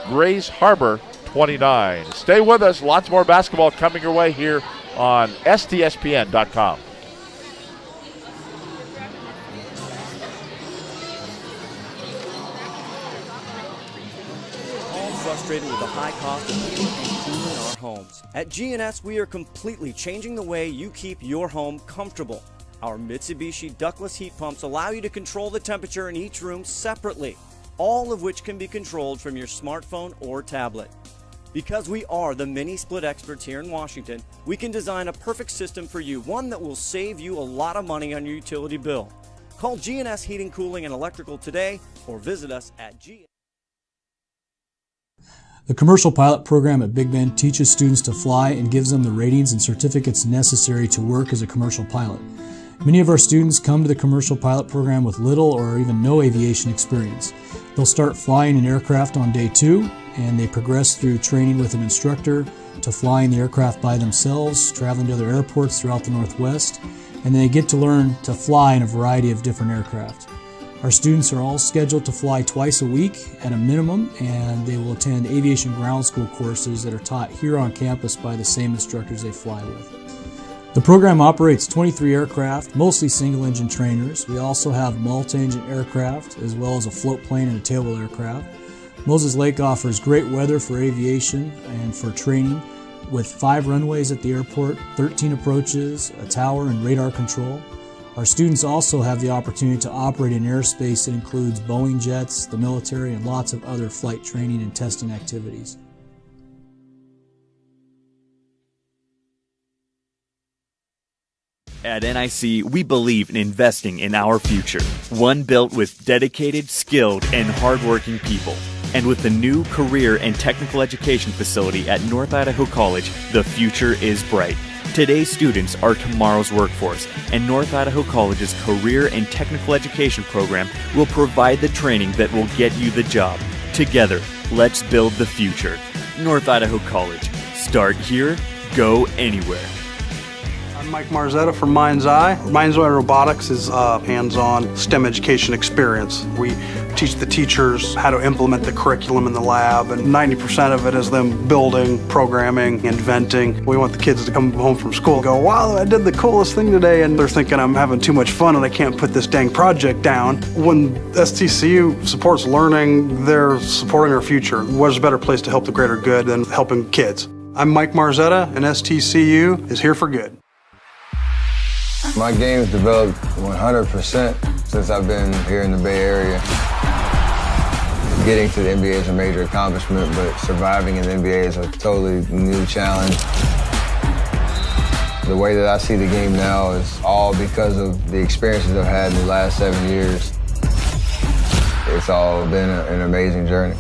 Grace Harbor 29. Stay with us. Lots more basketball coming your way here on STSPN.com. Frustrated with the high cost of heating and cooling our homes. At GNS, we are completely changing the way you keep your home comfortable. Our Mitsubishi ductless heat pumps allow you to control the temperature in each room separately, all of which can be controlled from your smartphone or tablet. Because we are the mini split experts here in Washington, we can design a perfect system for you, one that will save you a lot of money on your utility bill. Call GNS Heating, Cooling, and Electrical today or visit us at GNS. The commercial pilot program at Big Bend teaches students to fly and gives them the ratings and certificates necessary to work as a commercial pilot. Many of our students come to the commercial pilot program with little or even no aviation experience. They'll start flying an aircraft on day 2, and they progress through training with an instructor to flying the aircraft by themselves, traveling to other airports throughout the Northwest, and they get to learn to fly in a variety of different aircraft. Our students are all scheduled to fly twice a week at a minimum, and they will attend aviation ground school courses that are taught here on campus by the same instructors they fly with. The program operates 23 aircraft, mostly single-engine trainers. We also have multi-engine aircraft, as well as a float plane and a tailwheel aircraft. Moses Lake offers great weather for aviation and for training, with 5 runways at the airport, 13 approaches, a tower, and radar control. Our students also have the opportunity to operate in airspace that includes Boeing jets, the military, and lots of other flight training and testing activities. At NIC, we believe in investing in our future, one built with dedicated, skilled, and hardworking people. And with the new career and technical education facility at North Idaho College, the future is bright. Today's students are tomorrow's workforce, and North Idaho College's career and technical education program will provide the training that will get you the job. Together, let's build the future. North Idaho College. Start here, go anywhere. I'm Mike Marzetta from Mind's Eye. Mind's Eye Robotics is a hands-on STEM education experience. We teach the teachers how to implement the curriculum in the lab, and 90% of it is them building, programming, inventing. We want the kids to come home from school and go, wow, I did the coolest thing today, and they're thinking I'm having too much fun and I can't put this dang project down. When STCU supports learning, they're supporting our future. What's a better place to help the greater good than helping kids? I'm Mike Marzetta, and STCU is here for good. My game's developed 100% since I've been here in the Bay Area. Getting to the NBA is a major accomplishment, but surviving in the NBA is a totally new challenge. The way that I see the game now is all because of the experiences I've had in the last 7 years. It's all been an amazing journey.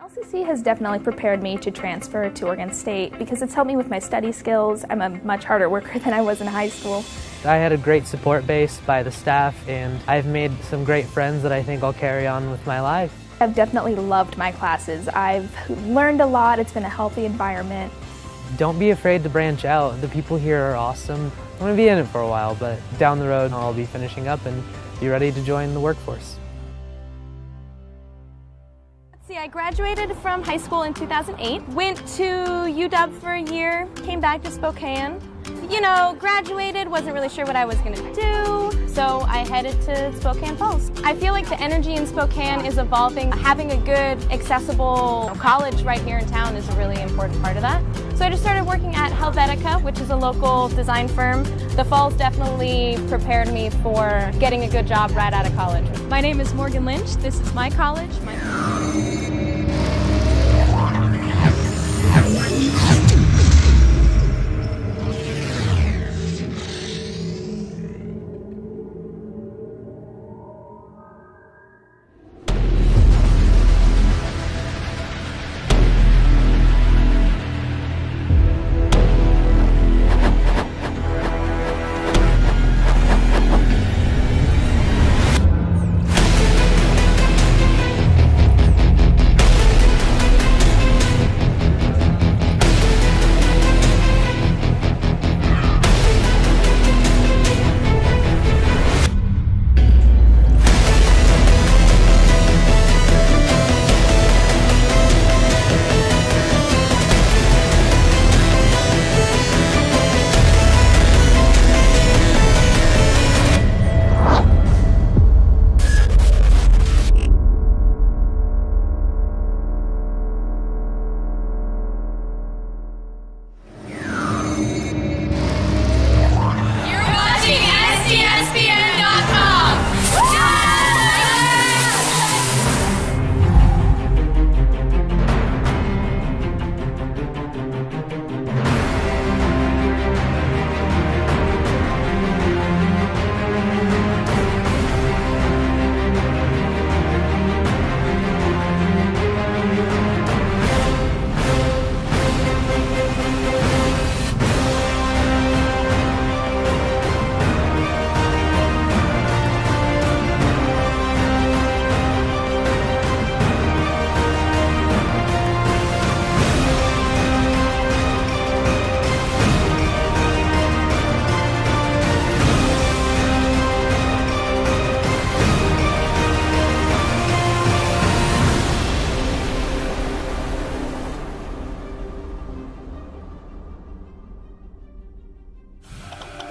LCC has definitely prepared me to transfer to Oregon State because it's helped me with my study skills. I'm a much harder worker than I was in high school. I had a great support base by the staff, and I've made some great friends that I think I'll carry on with my life. I've definitely loved my classes. I've learned a lot. It's been a healthy environment. Don't be afraid to branch out. The people here are awesome. I'm going to be in it for a while, but down the road I'll be finishing up and be ready to join the workforce. I graduated from high school in 2008, went to UW for a year, came back to Spokane. You know, graduated, wasn't really sure what I was going to do, so I headed to Spokane Falls. I feel like the energy in Spokane is evolving. Having a good, accessible college right here in town is a really important part of that. So I just started working at Helvetica, which is a local design firm. The Falls definitely prepared me for getting a good job right out of college. My name is Morgan Lynch. This is my college.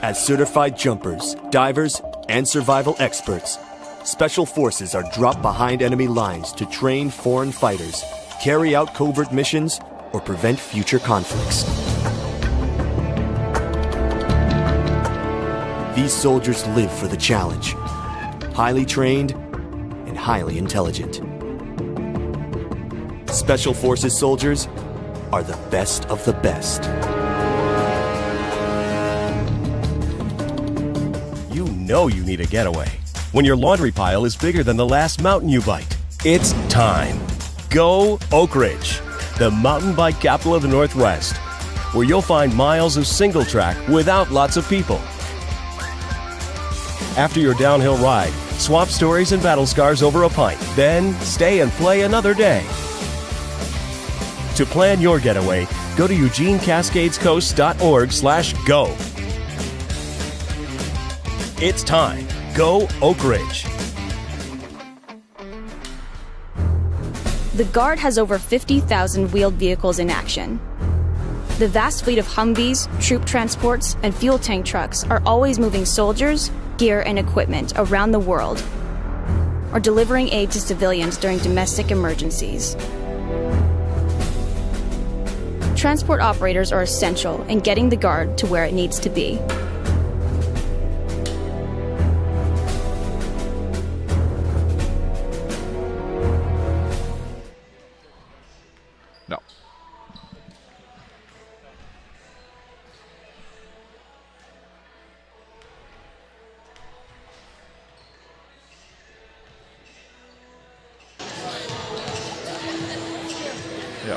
As certified jumpers, divers, and survival experts, Special Forces are dropped behind enemy lines to train foreign fighters, carry out covert missions, or prevent future conflicts. These soldiers live for the challenge, highly trained and highly intelligent. Special Forces soldiers are the best of the best. You know you need a getaway when your laundry pile is bigger than the last mountain you biked. It's time. Go Oak Ridge, the mountain bike capital of the Northwest, where you'll find miles of single track without lots of people. After your downhill ride, swap stories and battle scars over a pint, then stay and play another day. To plan your getaway, go to EugeneCascadesCoast.org/go. It's time. Go Oak Ridge. The Guard has over 50,000 wheeled vehicles in action. The vast fleet of Humvees, troop transports, and fuel tank trucks are always moving soldiers, gear, and equipment around the world, or delivering aid to civilians during domestic emergencies. Transport operators are essential in getting the Guard to where it needs to be. No. Yeah.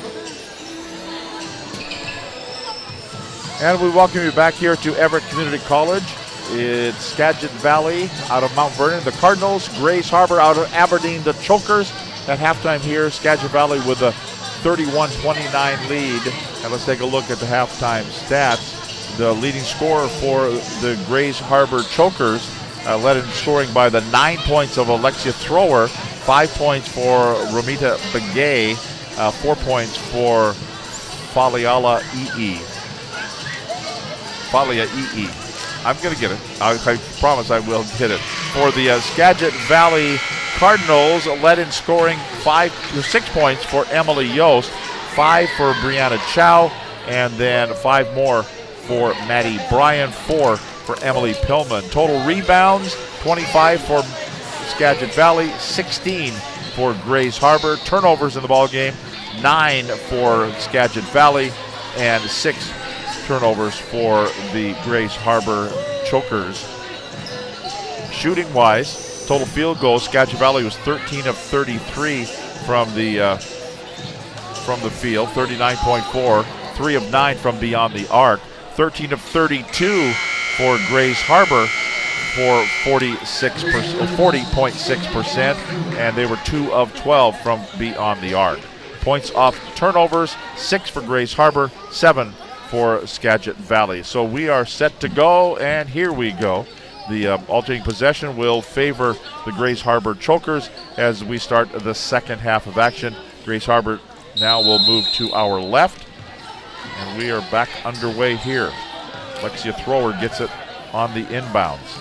And we welcome you back here to Everett Community College. It's Skagit Valley out of Mount Vernon, the Cardinals, Grays Harbor out of Aberdeen, the Chokers. At halftime here, Skagit Valley with a 31-29 lead. And let's take a look at the halftime stats. The leading scorer for the Grays Harbor Chokers led in scoring by the 9 points of Alexia Thrower, 5 points for Ramita Begay, 4 points for Faliala Ee. Falia Ee. I'm going to get it. I promise I will hit it. For the Skagit Valley Cardinals, led in scoring 6 points for Emily Yost, 5 for Brianna Chow, and then 5 more for Maddie Bryan, 4 for Emily Pillman. Total rebounds, 25 for Skagit Valley, 16 for Grays Harbor. Turnovers in the ball game, 9 for Skagit Valley, and 6 turnovers for the Grays Harbor Chokers. Shooting-wise, total field goals, Skagit Valley was 13 of 33 from the field, 39.4, 3 of 9 from beyond the arc, 13 of 32 for Grays Harbor for 40.6%, and they were 2 of 12 from beyond the arc. Points off turnovers, 6 for Grays Harbor, 7 for Skagit Valley. So we are set to go, and here we go. The alternating possession will favor the Grays Harbor Chokers as we start the second half of action. Grays Harbor now will move to our left, and we are back underway here. Alexia Thrower gets it on the inbounds.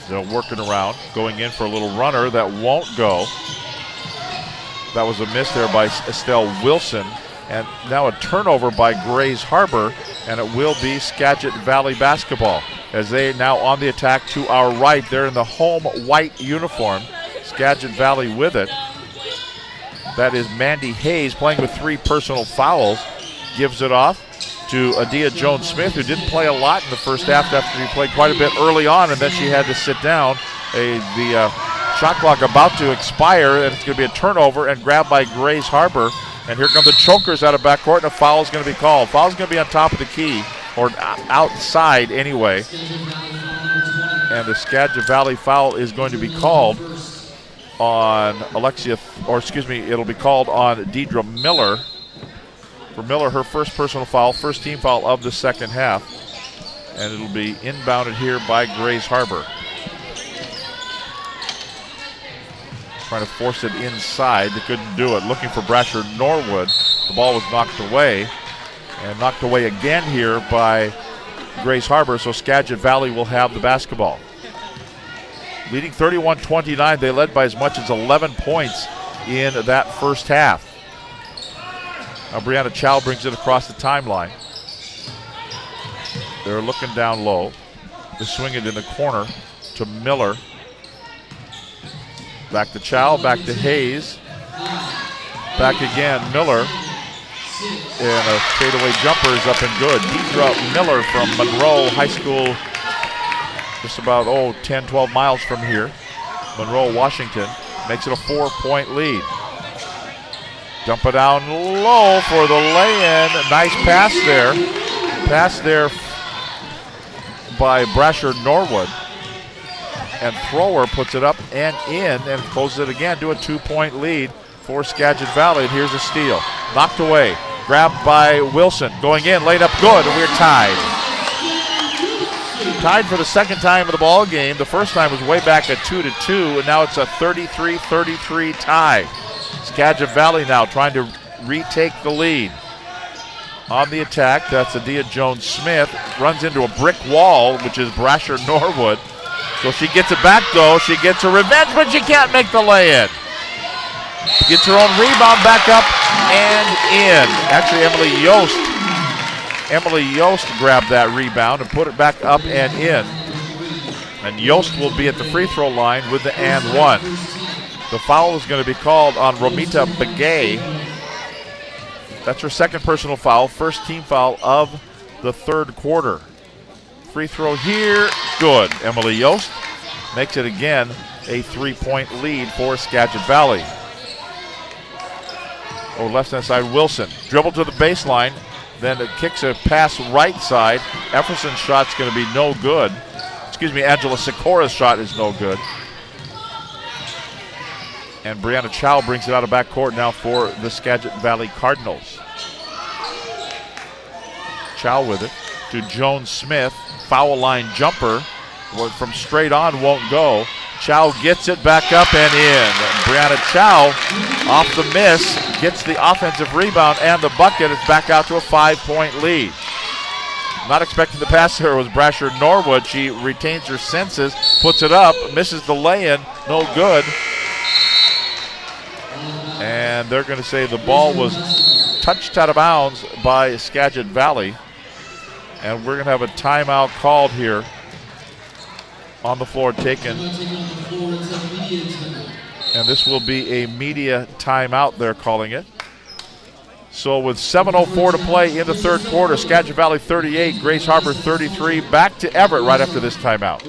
They're working around, going in for a little runner that won't go. That was a miss there by Estelle Wilson. And now a turnover by Grays Harbor, and it will be Skagit Valley basketball as they now on the attack to our right. They're in the home white uniform. Skagit Valley with it. That is Mandy Hayes playing with 3 personal fouls. Gives it off to Adia Jones-Smith, who didn't play a lot in the first half after she played quite a bit early on, and then she had to sit down. The shot clock about to expire, and it's going to be a turnover and grabbed by Grays Harbor. And here come the Chokers out of backcourt, and a foul is going to be called. Foul is going to be on top of the key, or outside anyway. And the Skagit Valley foul is going to be called on it'll be called on Deidre Miller. For Miller, her first personal foul, first team foul of the second half. And it'll be inbounded here by Grays Harbor. Trying to force it inside. They couldn't do it. Looking for Brasher Norwood. The ball was knocked away. And knocked away again here by Grace Harbor, so Skagit Valley will have the basketball. Leading 31-29, they led by as much as 11 points in that first half. Now Brianna Chow brings it across the timeline. They're looking down low. They swing it in the corner to Miller. Back to Chow, back to Hayes. Back again, Miller. And a fadeaway jumper is up and good. Deidre Miller from Monroe High School, just about 10, 12 miles from here. Monroe, Washington, makes it a 4-point lead. Dump it down low for the lay-in. Nice pass there. Pass there by Brasher Norwood. And Thrower puts it up and in and closes it again to a 2-point lead for Skagit Valley. And here's a steal. Knocked away. Grabbed by Wilson. Going in, laid up good, and we're tied. Tied for the second time of the ball game. The first time was way back at 2-2, and now it's a 33-33 tie. Skagit Valley now trying to retake the lead. On the attack, that's Adia Jones-Smith. Runs into a brick wall, which is Brasher Norwood. So she gets it back, though. She gets her revenge, but she can't make the lay-in. Gets her own rebound back up and in. Actually, Emily Yost grabbed that rebound and put it back up and in. And Yost will be at the free throw line with the and one. The foul is going to be called on Romita Begay. That's her second personal foul, first team foul of the third quarter. Free throw here, good. Emily Yost makes it again a 3-point lead for Skagit Valley. Left-hand side, Wilson. Dribble to the baseline, then it kicks a pass right side. Efferson's shot's going to be no good. Excuse me, Angela Sikora's shot is no good. And Brianna Chow brings it out of backcourt now for the Skagit Valley Cardinals. Chow with it to Jones-Smith. Foul line jumper from straight on won't go. Chow gets it back up and in. Brianna Chow off the miss, gets the offensive rebound and the bucket. It's back out to a 5-point lead. Not expecting the pass here was Brasher Norwood. She retains her senses, puts it up, misses the lay-in, no good. And they're going to say the ball was touched out of bounds by Skagit Valley. And we're going to have a timeout called here. On the floor taken. And this will be a media timeout, they're calling it. So with 7:04 to play in the third quarter, Skagit Valley 38, Grace Harbor 33. Back to Everett right after this timeout.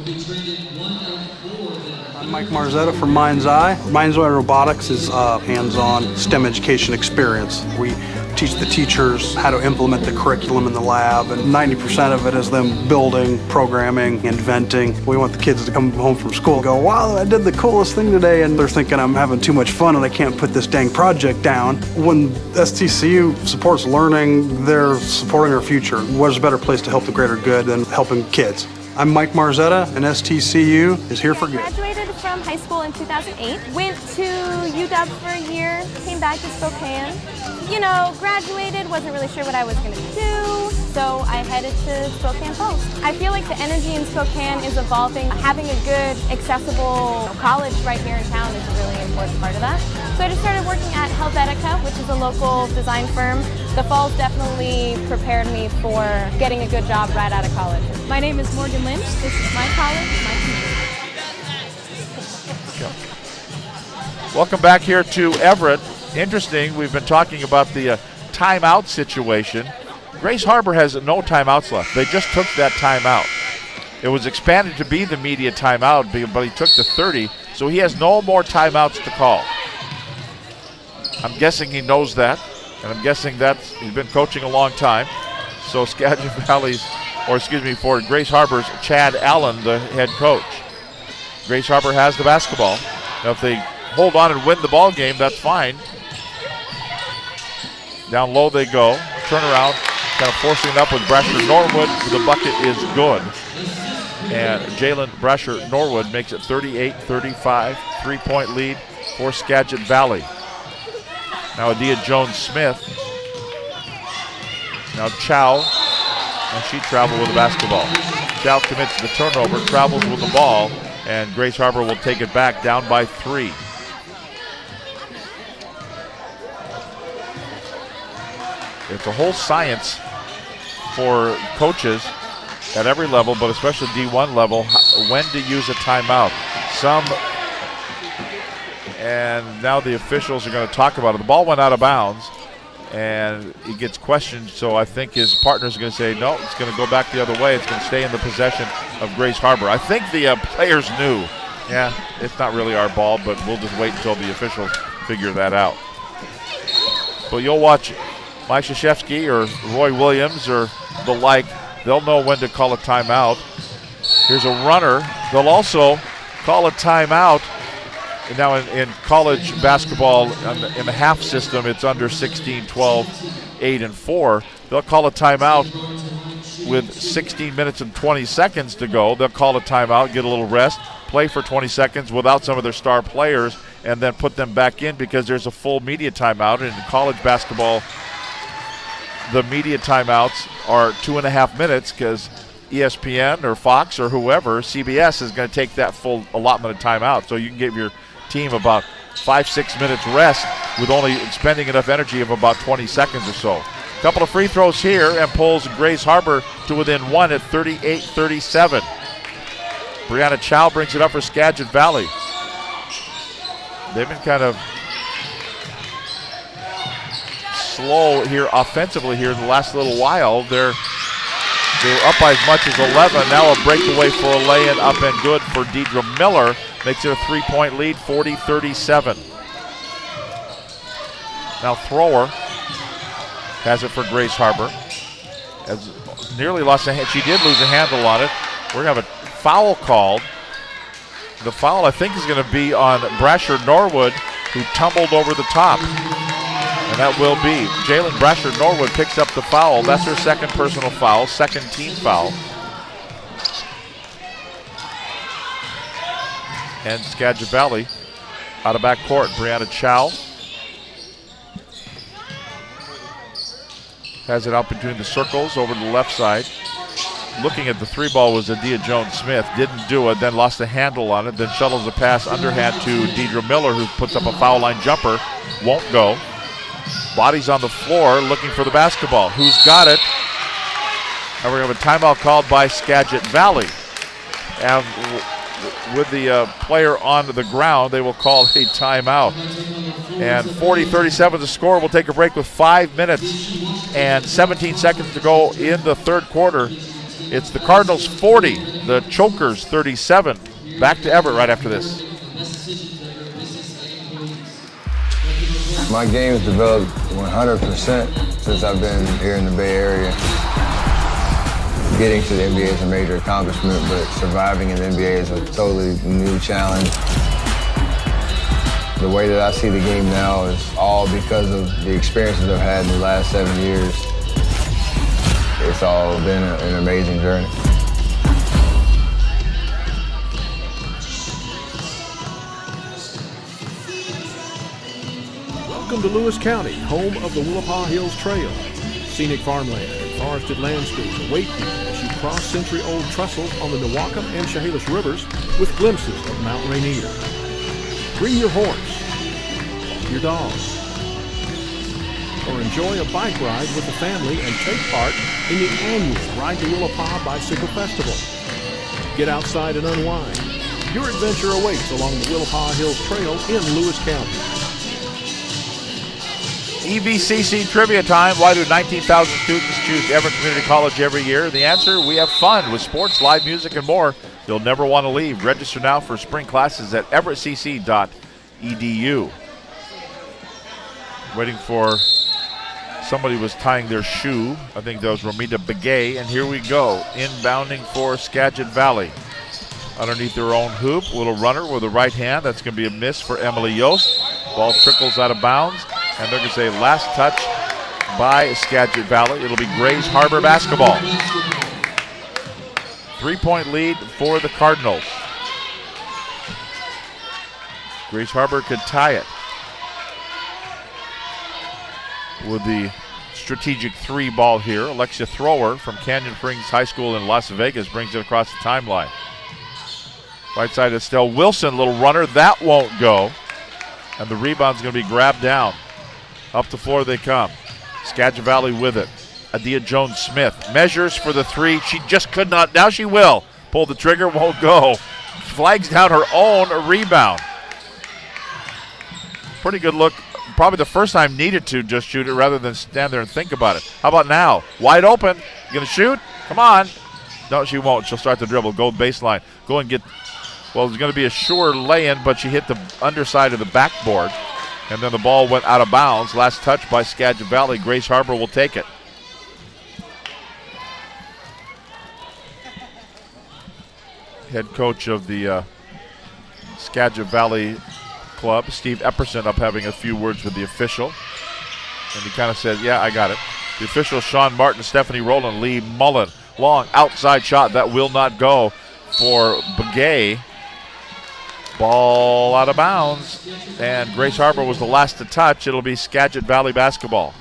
I'm Mike Marzetta from Mind's Eye. Mind's Eye Robotics is a hands-on STEM education experience. We teach the teachers how to implement the curriculum in the lab, and 90% of it is them building, programming, inventing. We want the kids to come home from school and go, wow, I did the coolest thing today, and they're thinking I'm having too much fun and I can't put this dang project down. When STCU supports learning, they're supporting our future. What's a better place to help the greater good than helping kids? I'm Mike Marzetta, and STCU is here for good. I graduated from high school in 2008, went to UW for a year, came back to Spokane. You know, graduated, wasn't really sure what I was going to do, so I headed to Spokane Falls. I feel like the energy in Spokane is evolving. Having a good, accessible college right here in town is a really important part of that. So I just started working at Helvetica, which is a local design firm. The Falls definitely prepared me for getting a good job right out of college. My name is Morgan Lynch. This is my college, my community. Welcome back here to Everett. Interesting, we've been talking about the timeout situation. Grace Harbor has no timeouts left. They just took that timeout. It was expanded to be the media timeout, but he took the 30, so he has no more timeouts to call. I'm guessing he knows that, and I'm guessing he's been coaching a long time. So Skagit Valley's, for Grace Harbor's Chad Allen, the head coach. Grace Harbor has the basketball. Now if they hold on and win the ball game, that's fine. Down low they go. Turn around, kind of forcing it up with Brasher Norwood. The bucket is good. And Jalen Brasher Norwood makes it 38-35, 3-point lead for Skagit Valley. Now Adia Jones-Smith. Now Chow and she traveled with the basketball. Chow commits the turnover, travels with the ball, and Grace Harbor will take it back down by 3. It's a whole science for coaches at every level, but especially D1 level, when to use a timeout. And now the officials are going to talk about it. The ball went out of bounds, and he gets questioned, so I think his partner's going to say, no, it's going to go back the other way. It's going to stay in the possession of Grace Harbor. I think the players knew, yeah, it's not really our ball, but we'll just wait until the officials figure that out. But you'll watch Mike Krzyzewski or Roy Williams or the like. They'll know when to call a timeout. Here's a runner. They'll also call a timeout. And now in college basketball, in the half system, it's under 16, 12, 8, and 4. They'll call a timeout with 16 minutes and 20 seconds to go. They'll call a timeout, get a little rest, play for 20 seconds without some of their star players, and then put them back in because there's a full media timeout. And in college basketball, the media timeouts are 2.5 minutes because ESPN or Fox or whoever, CBS, is going to take that full allotment of timeout. So you can give your team about 5-6 minutes rest with only expending enough energy of about 20 seconds or so. A couple of free throws here and pulls Grace Harbor to within 1 at 38-37. Brianna Chow brings it up for Skagit Valley. They've been kind of slow here offensively here in the last little while. They were up by as much as 11. Now a breakaway for a lay-in up and good for Deidre Miller. Makes it a 3-point lead, 40-37. Now Thrower has it for Grace Harbor. Has nearly lost a hand. She did lose a handle on it. We're going to have a foul called. The foul, I think, is going to be on Brasher Norwood, who tumbled over the top. And that will be Jalen Brasher Norwood picks up the foul. That's her second personal foul, second team foul. And Skagit Valley out of backcourt. Brianna Chow has it out between the circles over to the left side. Looking at the three ball was Adia Jones-Smith. Didn't do it, then lost a handle on it, then shuttles the pass underhand to Deidre Miller, who puts up a foul line jumper. Won't go. Bodies on the floor looking for the basketball. Who's got it? And we're going to have a timeout called by Skagit Valley. And with the player on the ground, they will call a timeout. And 40-37 the score. We'll take a break with 5 minutes and 17 seconds to go in the third quarter. It's the Cardinals 40, the Chokers 37. Back to Everett right after this. My game's developed 100% since I've been here in the Bay Area. Getting to the NBA is a major accomplishment, but surviving in the NBA is a totally new challenge. The way that I see the game now is all because of the experiences I've had in the last 7 years. It's all been an amazing journey. Welcome to Lewis County, home of the Willapa Hills Trail. Scenic farmland and forested landscapes await you as you cross century-old trestles on the NWAC and Chehalis rivers with glimpses of Mount Rainier. Bring your horse, your dog, or enjoy a bike ride with the family and take part in the annual Ride to Willapa Bicycle Festival. Get outside and unwind. Your adventure awaits along the Willapa Hills Trail in Lewis County. EVCC trivia time. Why do 19,000 students choose Everett Community College every year? The answer, we have fun with sports, live music, and more. You'll never want to leave. Register now for spring classes at everettcc.edu. Waiting for somebody was tying their shoe. I think that was Romita Begay, and here we go. Inbounding for Skagit Valley. Underneath their own hoop, little runner with the right hand. That's going to be a miss for Emily Yost. Ball trickles out of bounds. And they're going to say last touch by Skagit Valley. It'll be Grace Harbor basketball. 3-point lead for the Cardinals. Grace Harbor could tie it with the strategic 3 ball here. Alexia Thrower from Canyon Springs High School in Las Vegas brings it across the timeline. Right side is still Wilson, little runner. That won't go. And the rebound's going to be grabbed down. Up the floor they come. Skagit Valley with it. Adia Jones-Smith measures for the 3. She just could not. Now she will. Pull the trigger, won't go. Flags down her own rebound. Pretty good look. Probably the first time needed to just shoot it rather than stand there and think about it. How about now? Wide open. You going to shoot? Come on. No, she won't. She'll start the dribble. Go baseline. Go and get, well, it's going to be a sure lay-in, but she hit the underside of the backboard. And then the ball went out of bounds. Last touch by Skagit Valley. Grace Harbor will take it. Head coach of the Skagit Valley club, Steve Epperson, up having a few words with the official. And he kind of said, yeah, I got it. The officials, Sean Martin, Stephanie Rowland, Lee Mullen. Long outside shot. That will not go for Begay. Ball out of bounds. And Grace Harbor was the last to touch. It'll be Skagit Valley basketball.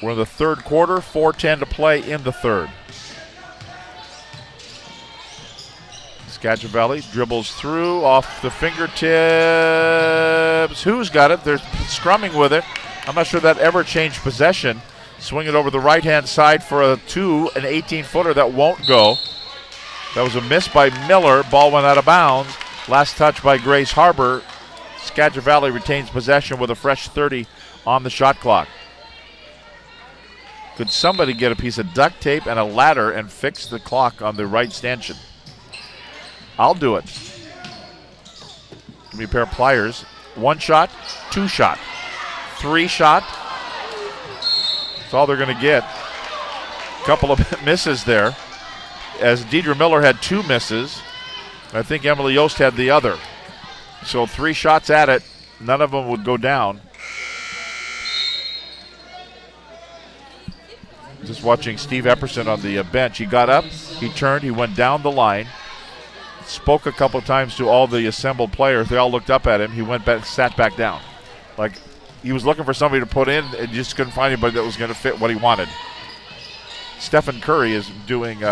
We're in the third quarter. 4:10 to play in the third. Skagit Valley dribbles through off the fingertips. Who's got it? They're scrumming with it. I'm not sure that ever changed possession. Swing it over the right-hand side for a 2, an 18-footer that won't go. That was a miss by Miller. Ball went out of bounds. Last touch by Grace Harbor. Skagit Valley retains possession with a fresh 30 on the shot clock. Could somebody get a piece of duct tape and a ladder and fix the clock on the right stanchion? I'll do it. Give me a pair of pliers. 1 shot, 2 shot, 3 shot. That's all they're going to get. A couple of misses there. As Deidre Miller had 2 misses, I think Emily Yost had the other. So 3 shots at it. None of them would go down. Just watching Steve Epperson on the bench. He got up, he turned, he went down the line. Spoke a couple of times to all the assembled players. They all looked up at him. He went back, sat back down. Like he was looking for somebody to put in and just couldn't find anybody that was going to fit what he wanted. Stephen Curry is doing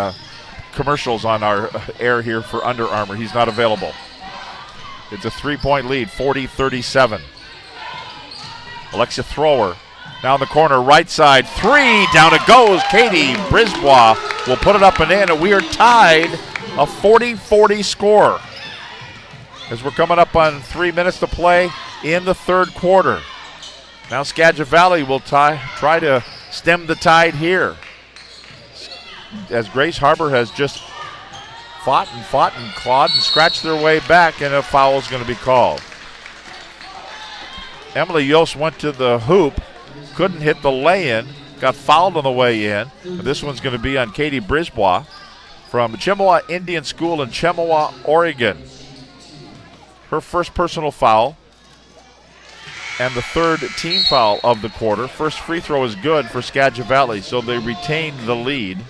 commercials on our air here for Under Armour. He's not available. It's a 3-point lead, 40-37. Alexia Thrower down the corner, right side, 3, down it goes. Katie Brisbois will put it up and in, and we are tied. A 40-40 score as we're coming up on 3 minutes to play in the third quarter. Now Skagit Valley will try to stem the tide here, as Grace Harbor has just fought and clawed and scratched their way back, and a foul is going to be called. Emily Yost went to the hoop, couldn't hit the lay-in, got fouled on the way in. And this one's going to be on Katie Brisbois from Chippewa Indian School in Chippewa, Oregon. Her first personal foul and the third team foul of the quarter. First free throw is good for Skagit Valley, so they retain the lead.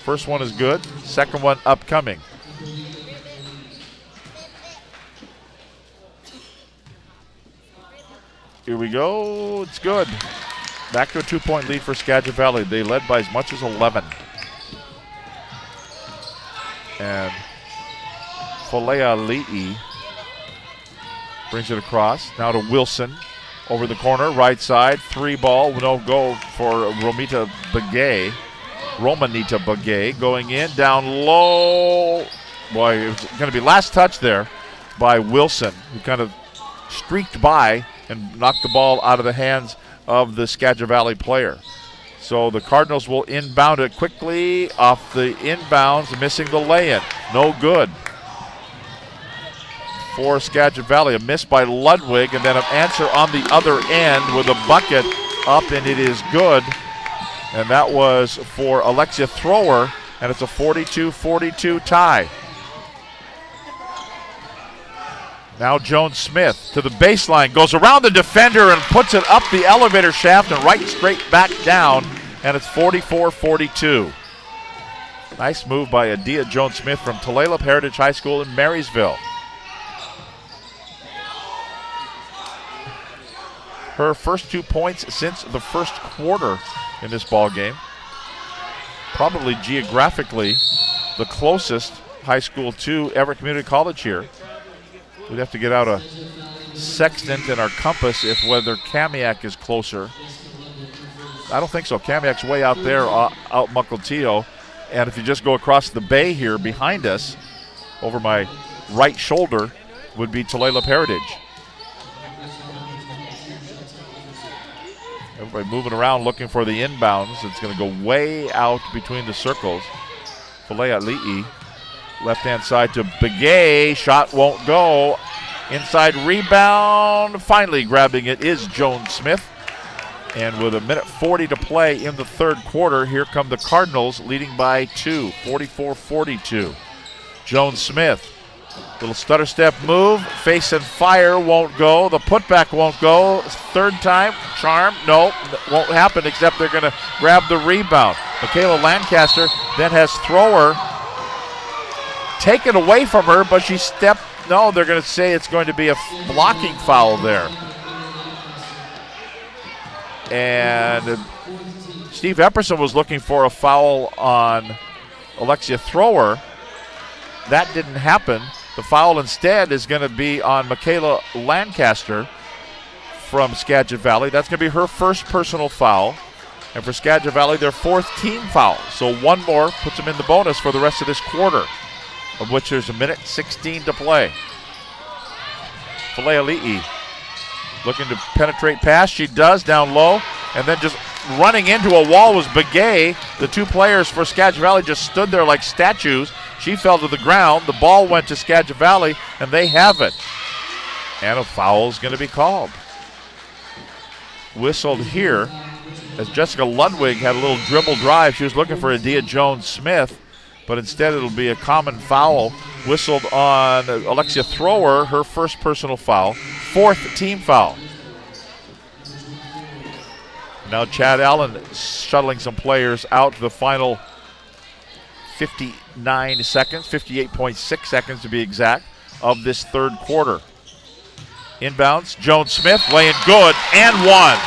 First one is good, second one upcoming. Here we go, it's good. Back to a 2-point lead for Skagit Valley. They led by as much as 11. And Folea Le'i brings it across. Now to Wilson. Over the corner, right side. 3 ball, no go for Romanita Begay going in, down low. Boy, it was going to be last touch there by Wilson, who kind of streaked by and knocked the ball out of the hands of the Skagit Valley player. So the Cardinals will inbound it quickly off the inbounds, missing the lay-in. No good for Skagit Valley. A miss by Ludwig, and then an answer on the other end with a bucket up, and it is good. And that was for Alexia Thrower, and it's a 42-42 tie. Now Jones-Smith to the baseline, goes around the defender and puts it up the elevator shaft and right straight back down, and it's 44-42. Nice move by Adia Jones-Smith from Tulalip Heritage High School in Marysville. her first 2 points since the first quarter in this ball game. Probably geographically the closest high school to Everett Community College here. We'd have to get out a sextant and our compass if whether Kamiak is closer. I don't think so. Kamiak's way out there, out Mukilteo. And if you just go across the bay here behind us, over my right shoulder, would be Tulalip Heritage. Everybody moving around looking for the inbounds. It's going to go way out between the circles. Falea Li'i, left-hand side to Begay. Shot won't go. Inside rebound. Finally grabbing it is Joan Smith. And with 1:40 to play in the third quarter, here come the Cardinals leading by 2, 44-42. Joan Smith. Little stutter step move, face and fire won't go. The putback won't go. Third time, charm, no, won't happen except they're going to grab the rebound. Michaela Lancaster then has thrower taken away from her, but she stepped, no, they're going to say it's going to be a blocking foul there. And Steve Epperson was looking for a foul on Alexia Thrower. That didn't happen. The foul instead is going to be on Michaela Lancaster from Skagit Valley. That's going to be her first personal foul. And for Skagit Valley, their fourth team foul. So one more puts them in the bonus for the rest of this quarter, of which there's 1:16 to play. Falea Li'i looking to penetrate pass. She does down low. And then just running into a wall was Begay. The two players for Skagit Valley just stood there like statues. She fell to the ground. The ball went to Skagit Valley, and they have it. And a foul is going to be called. Whistled here as Jessica Ludwig had a little dribble drive. She was looking for Adia Jones-Smith, but instead it'll be a common foul. Whistled on Alexia Thrower, her first personal foul. Fourth team foul. Now Chad Allen shuttling some players out to the final 59 seconds, 58.6 seconds to be exact, of this third quarter. Inbounds, Joan Smith laying good, and one.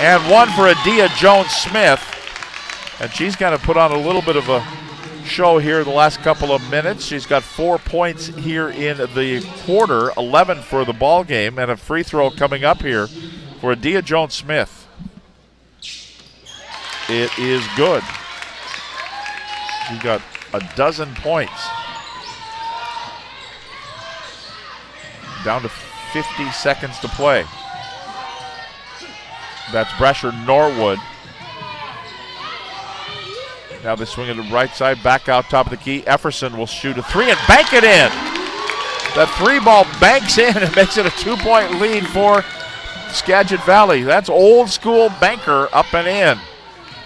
And one for Adia Jones-Smith. And she's going to put on a little bit of a show here the last couple of minutes. She's got 4 points here in the quarter, 11 for the ball game, and a free throw coming up here for Adia Jones-Smith. It is good. She got a dozen points. Down to 50 seconds to play. That's Brasher Norwood. Now they swing it to the right side, back out top of the key. Efferson will shoot a three and bank it in. That three ball banks in and makes it a 2-point lead for Skagit Valley. That's old school banker up and in.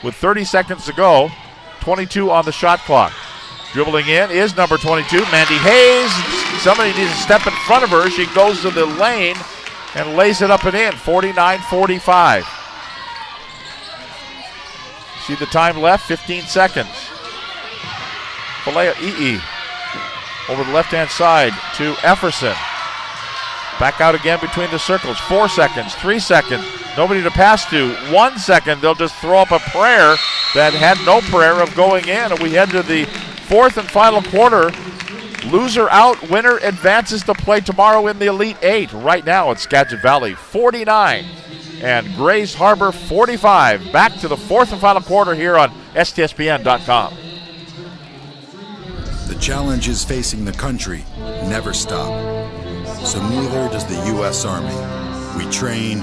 With 30 seconds to go, 22 on the shot clock. Dribbling in is number 22, Mandy Hayes. Somebody needs to step in front of her. She goes to the lane and lays it up and in, 49-45. See the time left, 15 seconds. Falea Li'i over the left-hand side to Efferson. Back out again between the circles. 4 seconds, 3 seconds. Nobody to pass to. 1 second, they'll just throw up a prayer that had no prayer of going in. And we head to the fourth and final quarter. Loser out, winner advances to play tomorrow in the Elite Eight. Right now it's Skagit Valley 49 and Grays Harbor 45. Back to the fourth and final quarter here on STSPN.com. The challenges facing the country never stop. So neither does the U.S. Army. We train,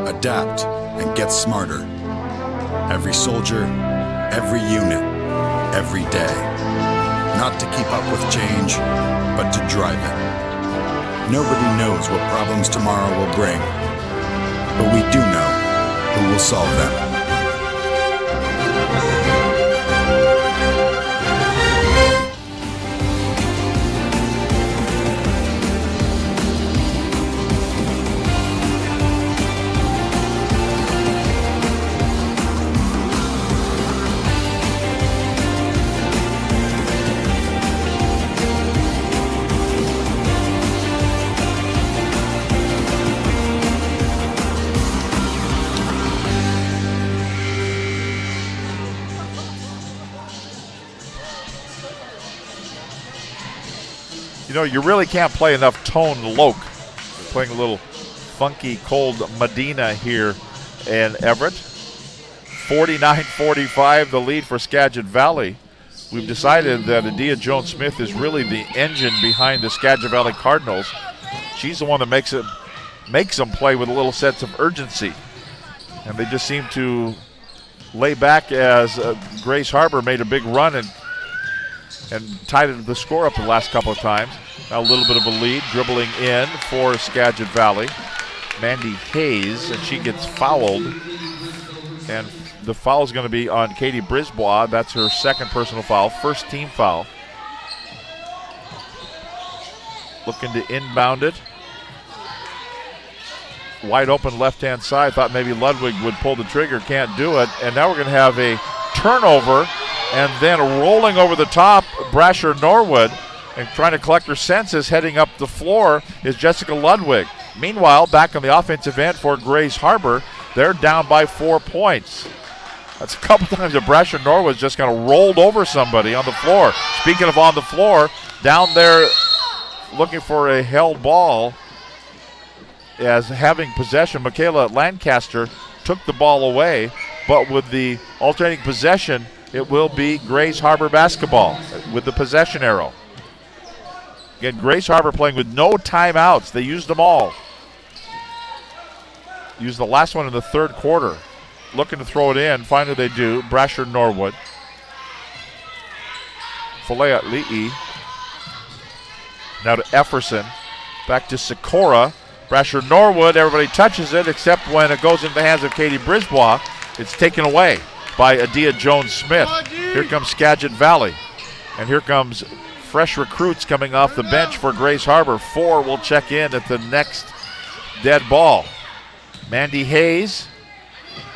adapt, and get smarter. Every soldier, every unit, every day. Not to keep up with change, but to drive it. Nobody knows what problems tomorrow will bring, but we do know who will solve them. You know, you really can't play enough tone loc. We're playing a little funky, cold Medina here in Everett. 49-45, the lead for Skagit Valley. We've decided that Adia Jones-Smith is really the engine behind the Skagit Valley Cardinals. She's the one that makes them play with a little sense of urgency. And they just seem to lay back as Grace Harbor made a big run and tied the score up the last couple of times. Now a little bit of a lead, dribbling in for Skagit Valley. Mandy Hayes, and she gets fouled. And the foul is going to be on Katie Brisbois. That's her second personal foul, first team foul. Looking to inbound it. Wide open left-hand side. Thought maybe Ludwig would pull the trigger. Can't do it. And now we're going to have a turnover. And then rolling over the top, Brasher Norwood. And trying to collect her senses, heading up the floor, is Jessica Ludwig. Meanwhile, back on the offensive end for Grace Harbor, they're down by 4 points. That's a couple times that Brasher Norwood just kind of rolled over somebody on the floor. Speaking of on the floor, down there looking for a held ball, as having possession, Michaela Lancaster took the ball away, but with the alternating possession, it will be Grace Harbor basketball with the possession arrow. Again, Grace Harbor playing with no timeouts. They used them all. Used the last one in the third quarter. Looking to throw it in. Finally they do. Brasher Norwood. Falea Li'i. Now to Efferson. Back to Sikora. Brasher Norwood. Everybody touches it except when it goes into the hands of Katie Brisbois. It's taken away by Adia Jones-Smith. Here comes Skagit Valley. And here comes fresh recruits coming off the bench for Grace Harbor. 4 will check in at the next dead ball. Mandy Hayes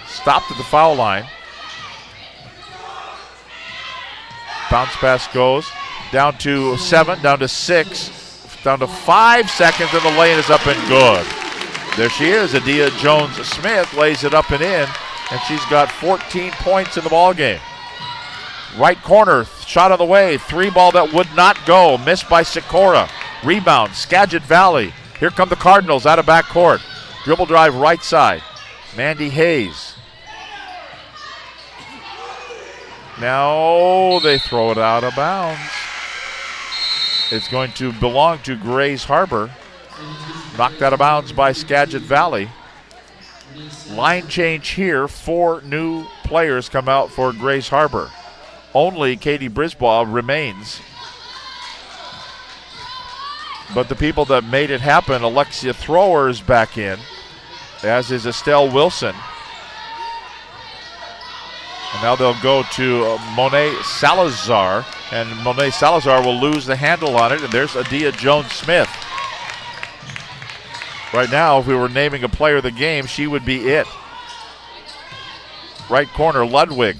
stopped at the foul line. Bounce pass goes down to 7, down to 6, down to 5 seconds, and the lane is up and good. There she is. Adia Jones-Smith lays it up and in, and she's got 14 points in the ball game. Right corner, shot on the way, 3 ball that would not go, missed by Sikora. Rebound, Skagit Valley. Here come the Cardinals out of backcourt. Dribble drive right side. Mandy Hayes. Now they throw it out of bounds. It's going to belong to Grace Harbor. Knocked out of bounds by Skagit Valley. Line change here. 4 new players come out for Grace Harbor. Only Katie Brisbois remains. But the people that made it happen, Alexia Thrower is back in, as is Estelle Wilson. And now they'll go to Monet Salazar, and Monet Salazar will lose the handle on it, and there's Adia Jones-Smith. Right now, if we were naming a player of the game, she would be it. Right corner, Ludwig.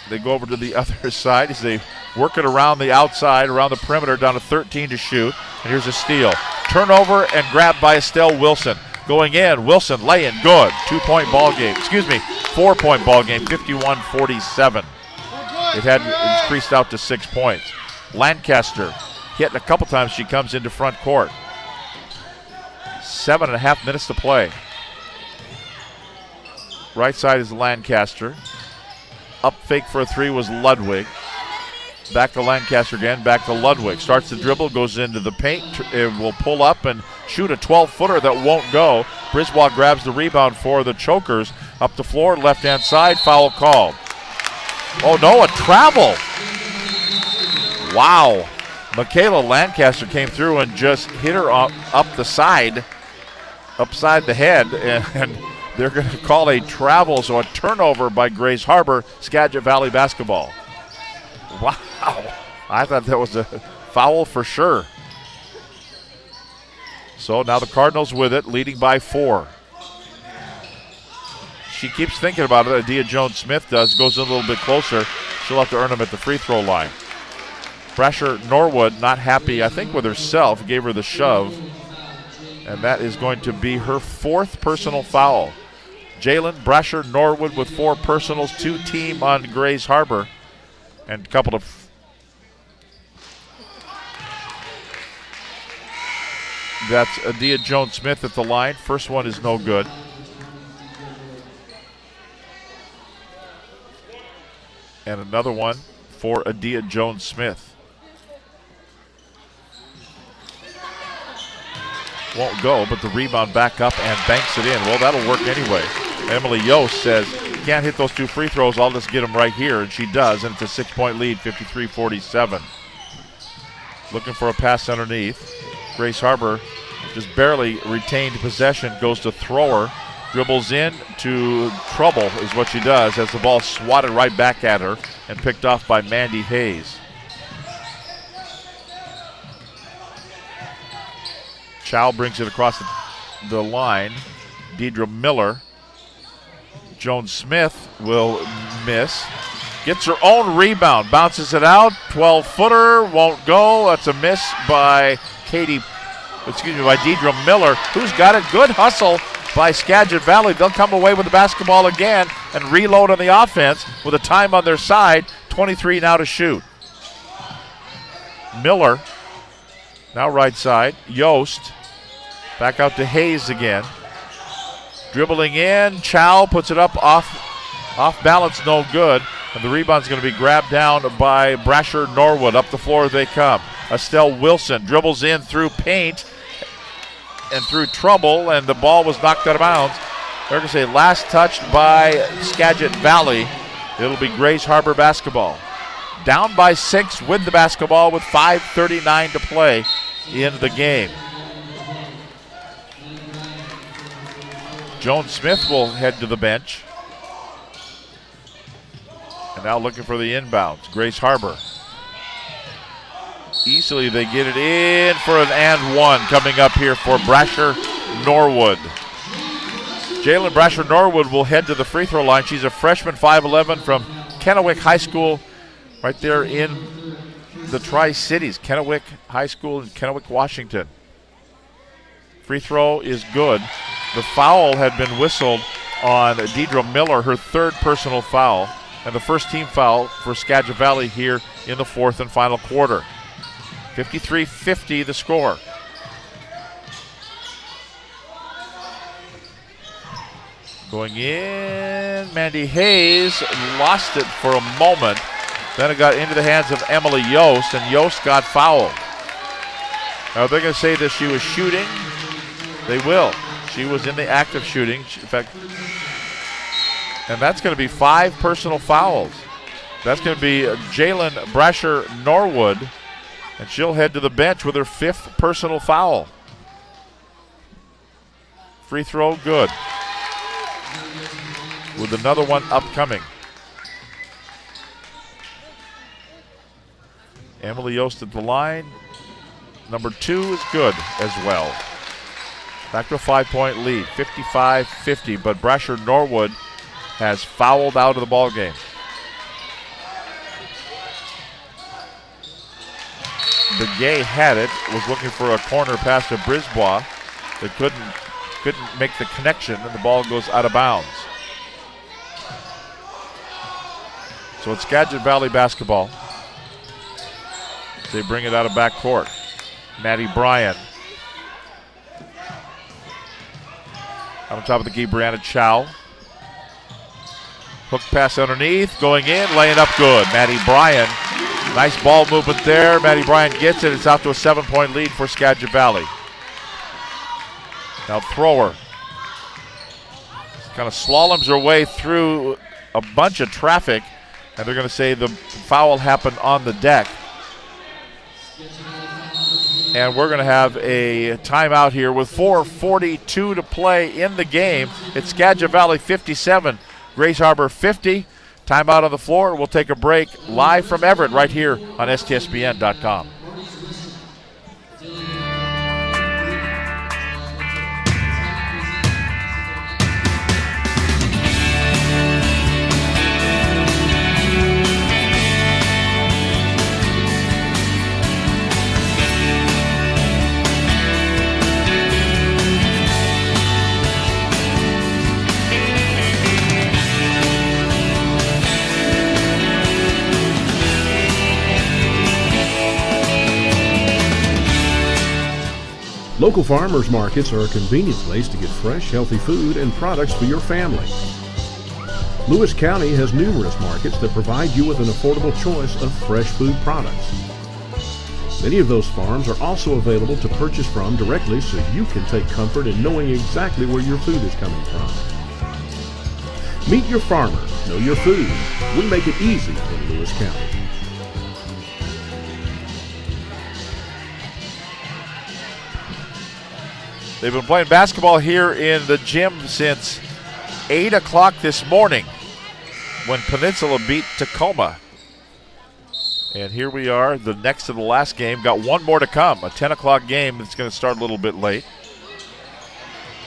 They go over to the other side as they work it around the outside, around the perimeter, down to 13 to shoot. And here's a steal. Turnover and grabbed by Estelle Wilson. Going in, Wilson laying good. 2-point ball game. 4-point ball game, 51-47. It had increased out to 6 points. Lancaster hit a couple times. She comes into front court. 7.5 minutes to play. Right side is Lancaster. Up fake for a 3 was Ludwig. Back to Lancaster again, back to Ludwig. Starts the dribble, goes into the paint. It will pull up and shoot a 12-footer that won't go. Brisbois grabs the rebound for the Chokers. Up the floor, left-hand side, foul called. Oh no, a travel. Wow. Michaela Lancaster came through and just hit her up the side, upside the head, and they're going to call a travel, so a turnover by Grace Harbor, Skagit Valley basketball. Wow. I thought that was a foul for sure. So now the Cardinals with it, leading by 4. She keeps thinking about it. Adia Jones-Smith does, goes in a little bit closer. She'll have to earn them at the free throw line. Brasher Norwood not happy, I think, with herself, gave her the shove. And that is going to be her 4th personal foul. Jalen Brasher Norwood with 4 personals, 2 team on Grace Harbor. And a couple of That's Adia Jones-Smith at the line. First one is no good. And another one for Adia Jones-Smith. Won't go, but the rebound back up and banks it in. Well, that'll work anyway. Emily Yost says, can't hit those 2 free throws, I'll just get them right here, and she does, and it's a 6-point lead, 53-47. Looking for a pass underneath. Grace Harbor just barely retained possession, goes to thrower, dribbles in to trouble is what she does as the ball swatted right back at her and picked off by Mandy Hayes. Chow brings it across the line. Deidre Miller. Jones-Smith will miss. Gets her own rebound, bounces it out. 12-footer, won't go. That's a miss by by Deidre Miller, who's got a good hustle by Skagit Valley. They'll come away with the basketball again and reload on the offense with a time on their side. 23 now to shoot. Miller, now right side. Yost, back out to Hayes again. Dribbling in, Chow puts it up off balance, no good. And the rebound's going to be grabbed down by Brasher Norwood. Up the floor they come. Estelle Wilson dribbles in through paint and through trouble, and the ball was knocked out of bounds. They're going to say last touched by Skagit Valley. It'll be Grace Harbor basketball. Down by 6 with the basketball with 5:39 to play in the game. Jones-Smith will head to the bench. And now looking for the inbounds. Grace Harbor. Easily they get it in for an and one coming up here for Brasher Norwood. Jalen Brasher Norwood will head to the free throw line. She's a freshman, 5'11", from Kennewick High School, right there in the Tri-Cities. Kennewick High School in Kennewick, Washington. Free throw is good. The foul had been whistled on Deidre Miller, her 3rd personal foul, and the first team foul for Skagit Valley here in the 4th and final quarter. 53-50 the score. Going in, Mandy Hayes lost it for a moment. Then it got into the hands of Emily Yost, and Yost got fouled. Now they're going to say that she was shooting. They will. She was in the act of shooting. In fact, and that's going to be 5 personal fouls. That's going to be Jalen Brasher Norwood, and she'll head to the bench with her 5th personal foul. Free throw, good. With another one upcoming. Emily Yost at the line. Number 2 is good as well. Back to a 5-point lead, 55-50, but Brasher Norwood has fouled out of the ball game. Begay had it, was looking for a corner pass to Brisbois. They couldn't make the connection, and the ball goes out of bounds. So it's Skagit Valley basketball. They bring it out of backcourt. Maddie Bryan. On top of the key, Brianna Chow. Hook pass underneath, going in, laying up good. Maddie Bryan, nice ball movement there. Maddie Bryan gets it. It's out to a 7-point lead for Skagit Valley. Now thrower. Kind of slaloms her way through a bunch of traffic, and they're going to say the foul happened on the deck. And we're going to have a timeout here with 4:42 to play in the game. It's Skagit Valley 57, Grace Harbor 50. Timeout on the floor. We'll take a break live from Everett right here on STSBN.com. Local farmers markets are a convenient place to get fresh, healthy food and products for your family. Lewis County has numerous markets that provide you with an affordable choice of fresh food products. Many of those farms are also available to purchase from directly, so you can take comfort in knowing exactly where your food is coming from. Meet your farmer, know your food. We make it easy in Lewis County. They've been playing basketball here in the gym since 8 o'clock this morning when Peninsula beat Tacoma. And here we are, the next to the last game. Got one more to come, a 10 o'clock game that's going to start a little bit late.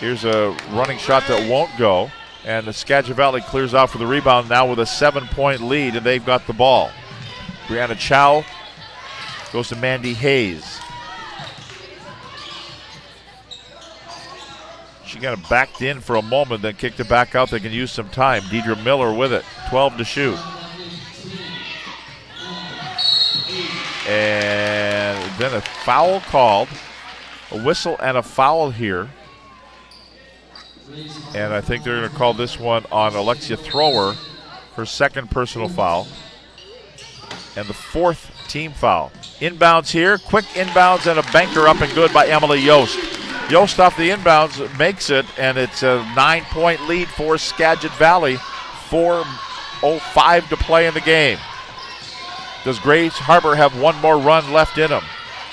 Here's a running shot that won't go. And the Skagit Valley clears out for the rebound now with a 7-point lead, and they've got the ball. Brianna Chow goes to Mandy Hayes. She kind of backed in for a moment, then kicked it back out. They can use some time. Deidre Miller with it, 12 to shoot. And then a foul called, a whistle and a foul here. And I think they're going to call this one on Alexia Thrower, her second personal foul, and the fourth team foul. Inbounds here, quick inbounds and a banker up and good by Emily Yost. Yost off the inbounds makes it, and it's a 9-point lead for Skagit Valley. 4:05 to play in the game. Does Grace Harbor have one more run left in them?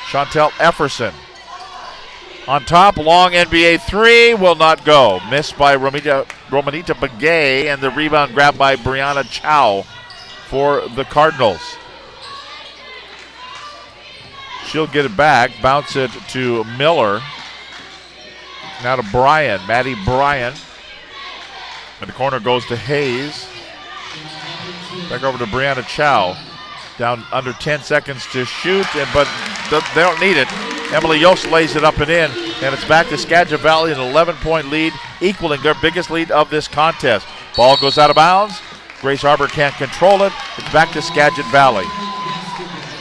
Chantel Efferson on top, long NBA three, will not go. Missed by Romanita Begay, and the rebound grabbed by Brianna Chow for the Cardinals. She'll get it back, bounce it to Miller. Now to Bryan, Maddie Bryan. And the corner goes to Hayes. Back over to Brianna Chow. Down under 10 seconds to shoot, but they don't need it. Emily Yost lays it up and in, and it's back to Skagit Valley, an 11-point lead, equaling their biggest lead of this contest. Ball goes out of bounds. Grace Harbor can't control it. It's back to Skagit Valley.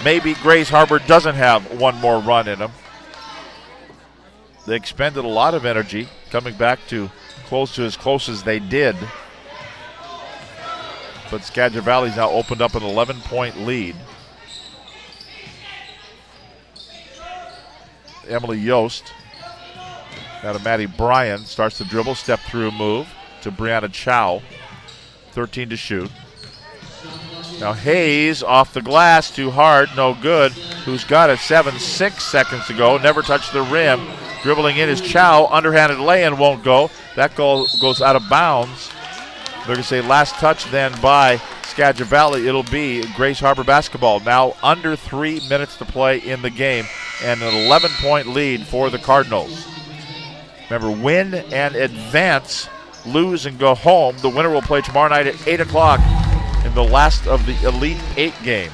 Maybe Grace Harbor doesn't have one more run in them. They expended a lot of energy coming back to as close as they did. But Skagit Valley's now opened up an 11-point lead. Emily Yost, now to Maddie Bryan, starts the dribble, step through move to Brianna Chow. 13 to shoot. Now Hayes off the glass, too hard, no good. Who's got it? 6 seconds to go, never touched the rim. Dribbling in is Chow, underhanded lay-in won't go. That goal goes out of bounds. They're going to say last touch then by Skagit Valley. It'll be Grace Harbor basketball. Now under 3 minutes to play in the game, and an 11-point lead for the Cardinals. Remember, win and advance, lose and go home. The winner will play tomorrow night at 8 o'clock in the last of the Elite 8 games.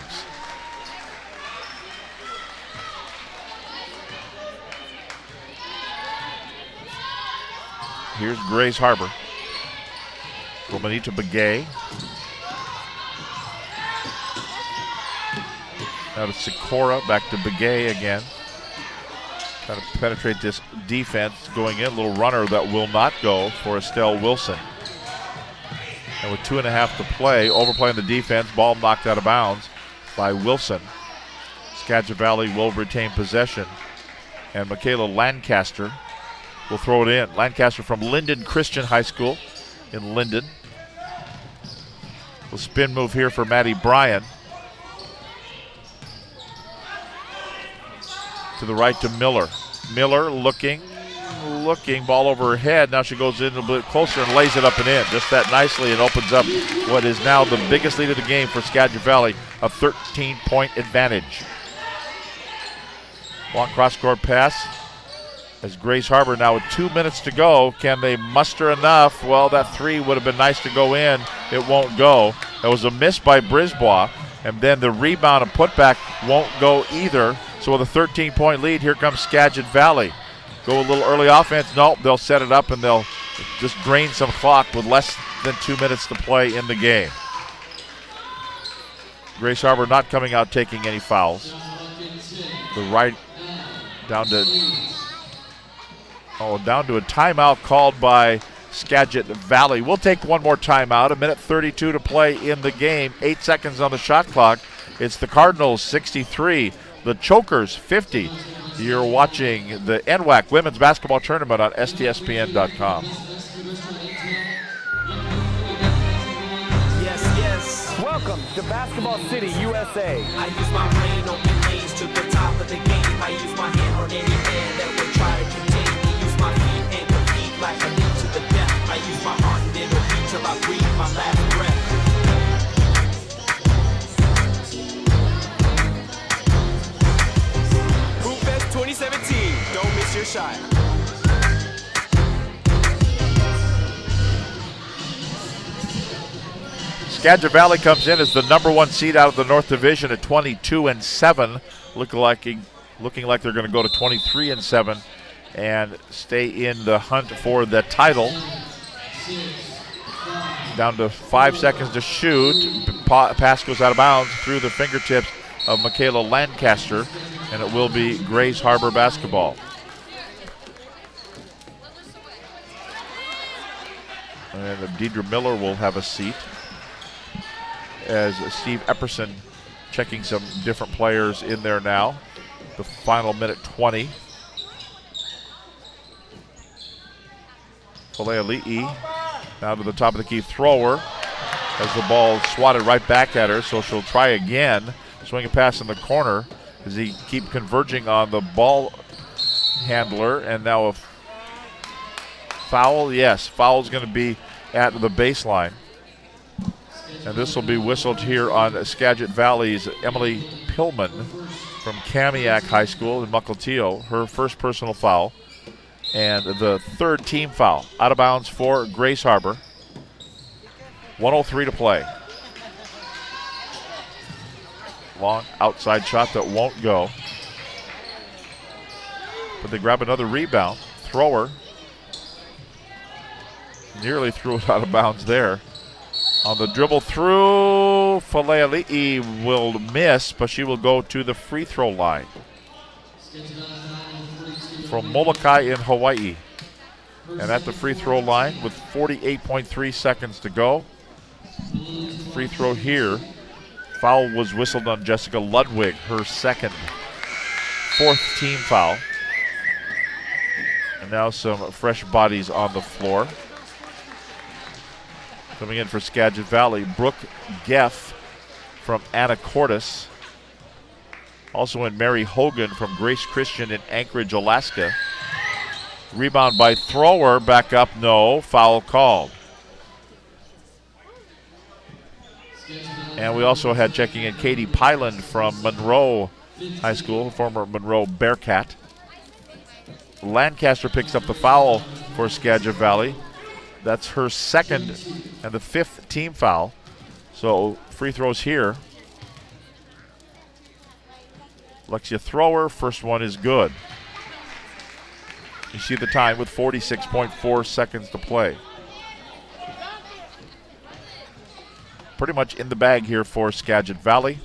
Here's Grace Harbor. Romanita Begay. Now to Sikora, back to Begay again. Trying to penetrate this defense, going in. A little runner that will not go for Estelle Wilson. And with 2.5 to play, overplaying the defense, ball knocked out of bounds by Wilson. Skagit Valley will retain possession. And Michaela Lancaster will throw it in. Lancaster from Linden Christian High School in Linden. The spin move here for Maddie Bryan. To the right to Miller. Miller looking, ball over her head. Now she goes in a bit closer and lays it up and in. Just that nicely, and opens up what is now the biggest lead of the game for Skagit Valley, a 13-point advantage. Long cross-court pass as Grace Harbor now with 2 minutes to go. Can they muster enough? Well, that three would have been nice to go in. It won't go. That was a miss by Brisbois, and then the rebound and putback won't go either. So with a 13-point lead, here comes Skagit Valley. Go a little early offense. Nope, they'll set it up and they'll just drain some clock with less than 2 minutes to play in the game. Grace Harbor not coming out taking any fouls. The right down to Oh, down to a timeout called by Skagit Valley. We'll take one more timeout. 1:32 to play in the game. 8 seconds on the shot clock. It's the Cardinals 63, the Chokers 50. You're watching the NWAC Women's Basketball Tournament on STSPN.com. Welcome to Basketball City, USA. I use my brain, open lanes to the top of the game. I use my hand on any man that will try to contain me. Use my feet and compete like I lead to the death. I use my heart and it'll beat till I breathe my last breath. Hoop Fest 2017. Don't miss your shot. Skagit Valley comes in as the #1 seed out of the North Division at 22-7, looking like they're going to go to 23-7 and stay in the hunt for the title. Down to 5 seconds to shoot. Pass goes out of bounds through the fingertips of Michaela Lancaster, and it will be Grays Harbor basketball. And Deidre Miller will have a seat, as Steve Epperson checking some different players in there now. The final minute 20. Faleali'i now to the top of the key thrower as the ball swatted right back at her, so she'll try again. Swing a pass in the corner as he keep converging on the ball handler, and now a foul. Yes, foul's going to be at the baseline. And this will be whistled here on Skagit Valley's Emily Pillman from Kamiak High School in Mukilteo, her first personal foul, and the third team foul. Out of bounds for Grays Harbor. 1:03 to play. Long outside shot that won't go. But they grab another rebound. Thrower nearly threw it out of bounds there. On the dribble through, Faleali'i will miss, but she will go to the free throw line. From Molokai in Hawaii. And at the free throw line with 48.3 seconds to go. Free throw here. Foul was whistled on Jessica Ludwig, her fourth team foul. And now some fresh bodies on the floor. Coming in for Skagit Valley, Brooke Geff from Anacortes. Also in Mary Hogan from Grace Christian in Anchorage, Alaska. Rebound by thrower, back up, no, foul called. And we also had checking in Katie Pyland from Monroe High School, former Monroe Bearcat. Lancaster picks up the foul for Skagit Valley. That's her second and the fifth team foul. So free throws here. Lexia Thrower, first one is good. You see the time with 46.4 seconds to play. Pretty much in the bag here for Skagit Valley.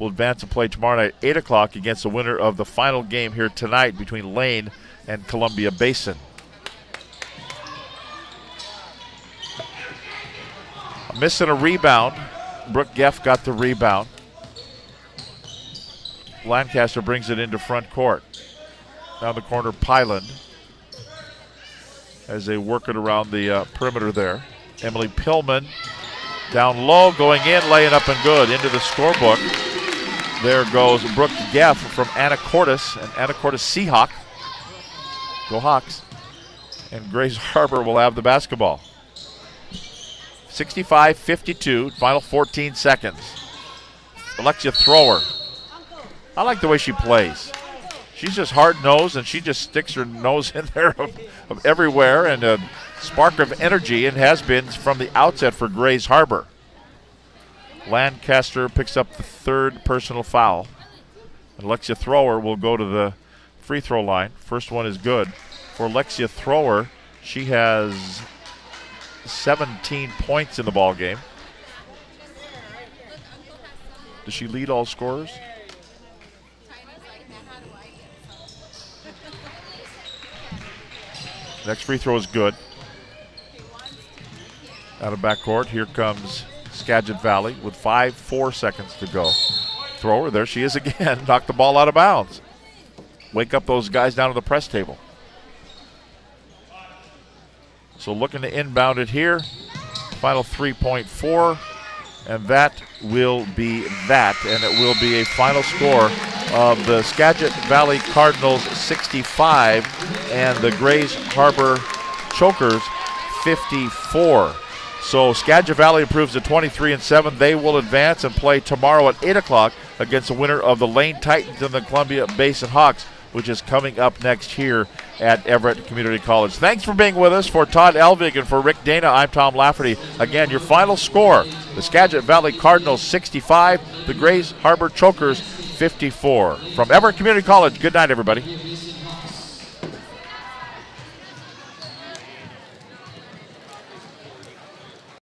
We'll advance and play tomorrow night at 8 o'clock against the winner of the final game here tonight between Lane and Columbia Basin. Missing a rebound. Brooke Geff got the rebound. Lancaster brings it into front court. Down the corner, Pyland, as they work it around the perimeter there. Emily Pillman down low, going in, laying up and good into the scorebook. There goes Brooke Geff from Anacortes, and Anacortes Seahawk. Go Hawks. And Grays Harbor will have the basketball. 65-52, final 14 seconds. Alexia Thrower. I like the way she plays. She's just hard-nosed, and she just sticks her nose in there of everywhere, and a spark of energy, and has been from the outset for Grays Harbor. Lancaster picks up the third personal foul. And Alexia Thrower will go to the free throw line. First one is good. For Alexia Thrower, she has 17 points in the ball game. Does she lead all scorers? Next free throw is good. Out of backcourt, here comes Skagit Valley with 4 seconds to go. Thrower, there she is again. Knocked the ball out of bounds. Wake up those guys down to the press table. So looking to inbound it here. Final 3.4. And that will be that. And it will be a final score of the Skagit Valley Cardinals 65 and the Grays Harbor Chokers 54. So Skagit Valley improves to 23-7. They will advance and play tomorrow at 8 o'clock against the winner of the Lane Titans and the Columbia Basin Hawks, which is coming up next here at Everett Community College. Thanks for being with us. For Todd Elvig and for Rick Dana, I'm Tom Lafferty. Again, your final score, the Skagit Valley Cardinals 65, the Grays Harbor Chokers 54. From Everett Community College, good night, everybody.